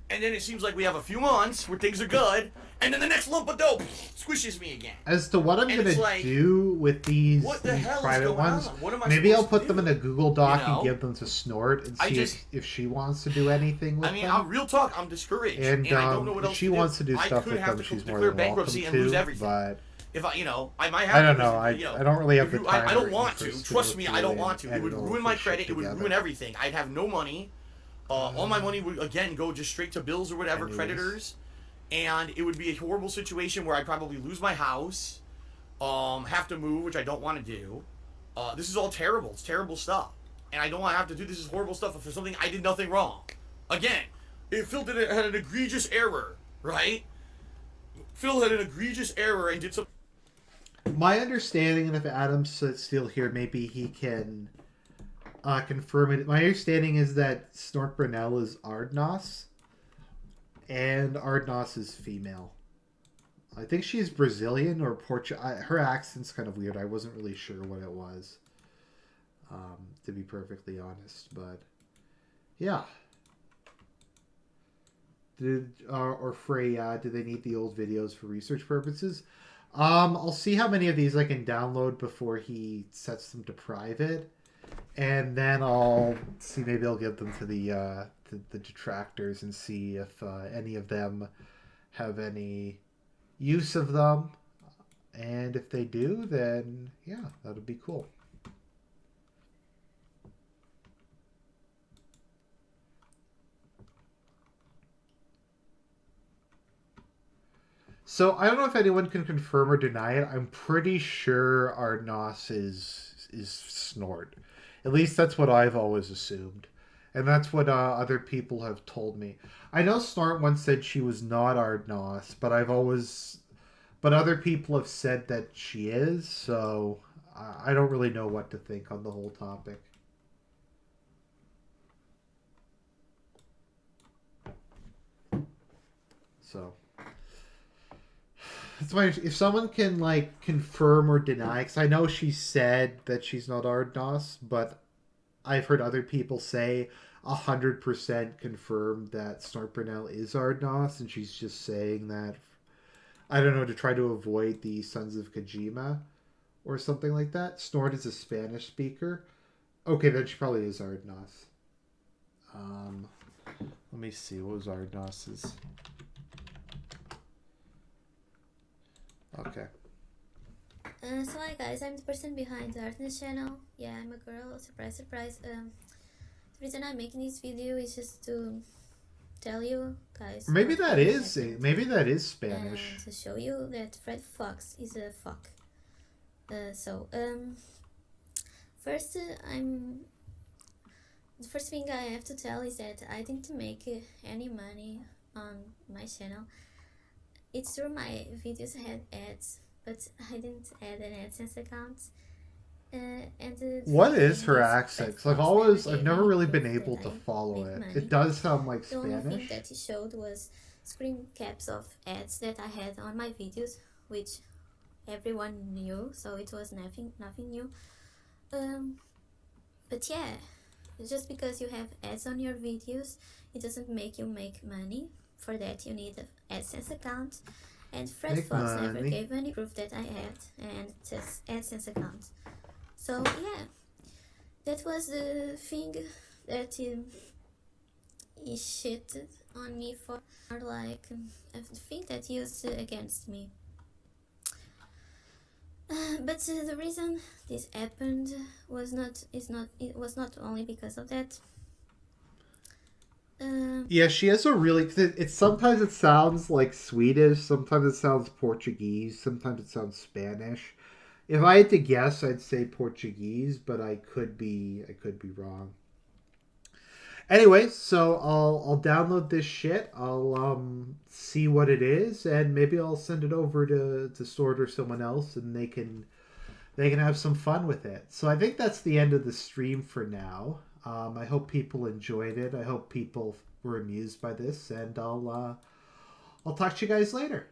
And then it seems like we have a few months where things are good, and then the next lump of dough squishes me again. As to what I'm going to do with these private ones, maybe I'll put them in a Google Doc and give them to Snort and see if she wants to do anything with them. I mean, real talk, I'm discouraged. And I don't know what else if she wants to do stuff with them, she's more than welcome to, but... If I, you know, I might have. I don't know. I don't really have the time. I don't want to. Trust me, I don't want to. It would ruin my credit. It would ruin everything. I'd have no money. All my money would again go just straight to bills or whatever, creditors, and it would be a horrible situation where I'd probably lose my house, have to move, which I don't want to do. This is all terrible. It's terrible stuff, and I don't want to have to do this is horrible stuff for something I did nothing wrong. Again, if Phil had an egregious error, right? Phil had an egregious error and did some. My understanding, and if Adam's still here, maybe he can confirm it. My understanding is that Snort Brunel is Ardnos, and Ardnos is female. I think she's Brazilian or Portuguese. Her accent's kind of weird. I wasn't really sure what it was, to be perfectly honest. But yeah. Or Freya, do they need the old videos for research purposes? I'll see how many of these I can download before he sets them to private, and then I'll see. Maybe I'll give them to the detractors and see if any of them have any use of them, and if they do, then yeah, that'll be cool. So I don't know if anyone can confirm or deny it. I'm pretty sure Ardnos is Snort. At least that's what I've always assumed, and that's what other people have told me. I know Snort once said she was not Ardnos, but other people have said that she is. So I don't really know what to think on the whole topic. So. It's my, if someone can like confirm or deny, because I know she said that she's not Ardnos, but I've heard other people say 100% confirmed that Snort Brunel is Ardnos, and she's just saying that, I don't know, to try to avoid the Sons of Kojima or something like that. Snort is a Spanish speaker. Okay, then she probably is Ardnos. Let me see, what was Ardnos's? Okay. So hi guys, I'm the person behind the Argent channel. Yeah, I'm a girl. Surprise, surprise. The reason I'm making this video is just to tell you guys. Maybe that is Spanish. And to show you that Fred Fox is a fuck. First, the first thing I have to tell is that I didn't make any money on my channel. It's true my videos had ads, but I didn't add an AdSense account. What is her accent? I've never really been able to follow it. It does sound like Spanish. The only thing that Spanish. he showed was screen caps of ads that I had on my videos, which everyone knew, so it was nothing new. But yeah, just because you have ads on your videos, it doesn't make you make money. For that you need an AdSense account, and Fred Fox never gave any proof that I had an AdSense account. So yeah, that was the thing that he shitted on me for, or like a thing that he used against me. But the reason this happened was not only because of that. Yeah, she has a really. It's sometimes it sounds like Swedish, sometimes it sounds Portuguese, sometimes it sounds Spanish. If I had to guess, I'd say Portuguese, but I could be wrong. Anyway, so I'll download this shit. I'll see what it is, and maybe I'll send it over to Sword or someone else, and they can have some fun with it. So I think that's the end of the stream for now. I hope people enjoyed it. I hope people were amused by this, and I'll talk to you guys later.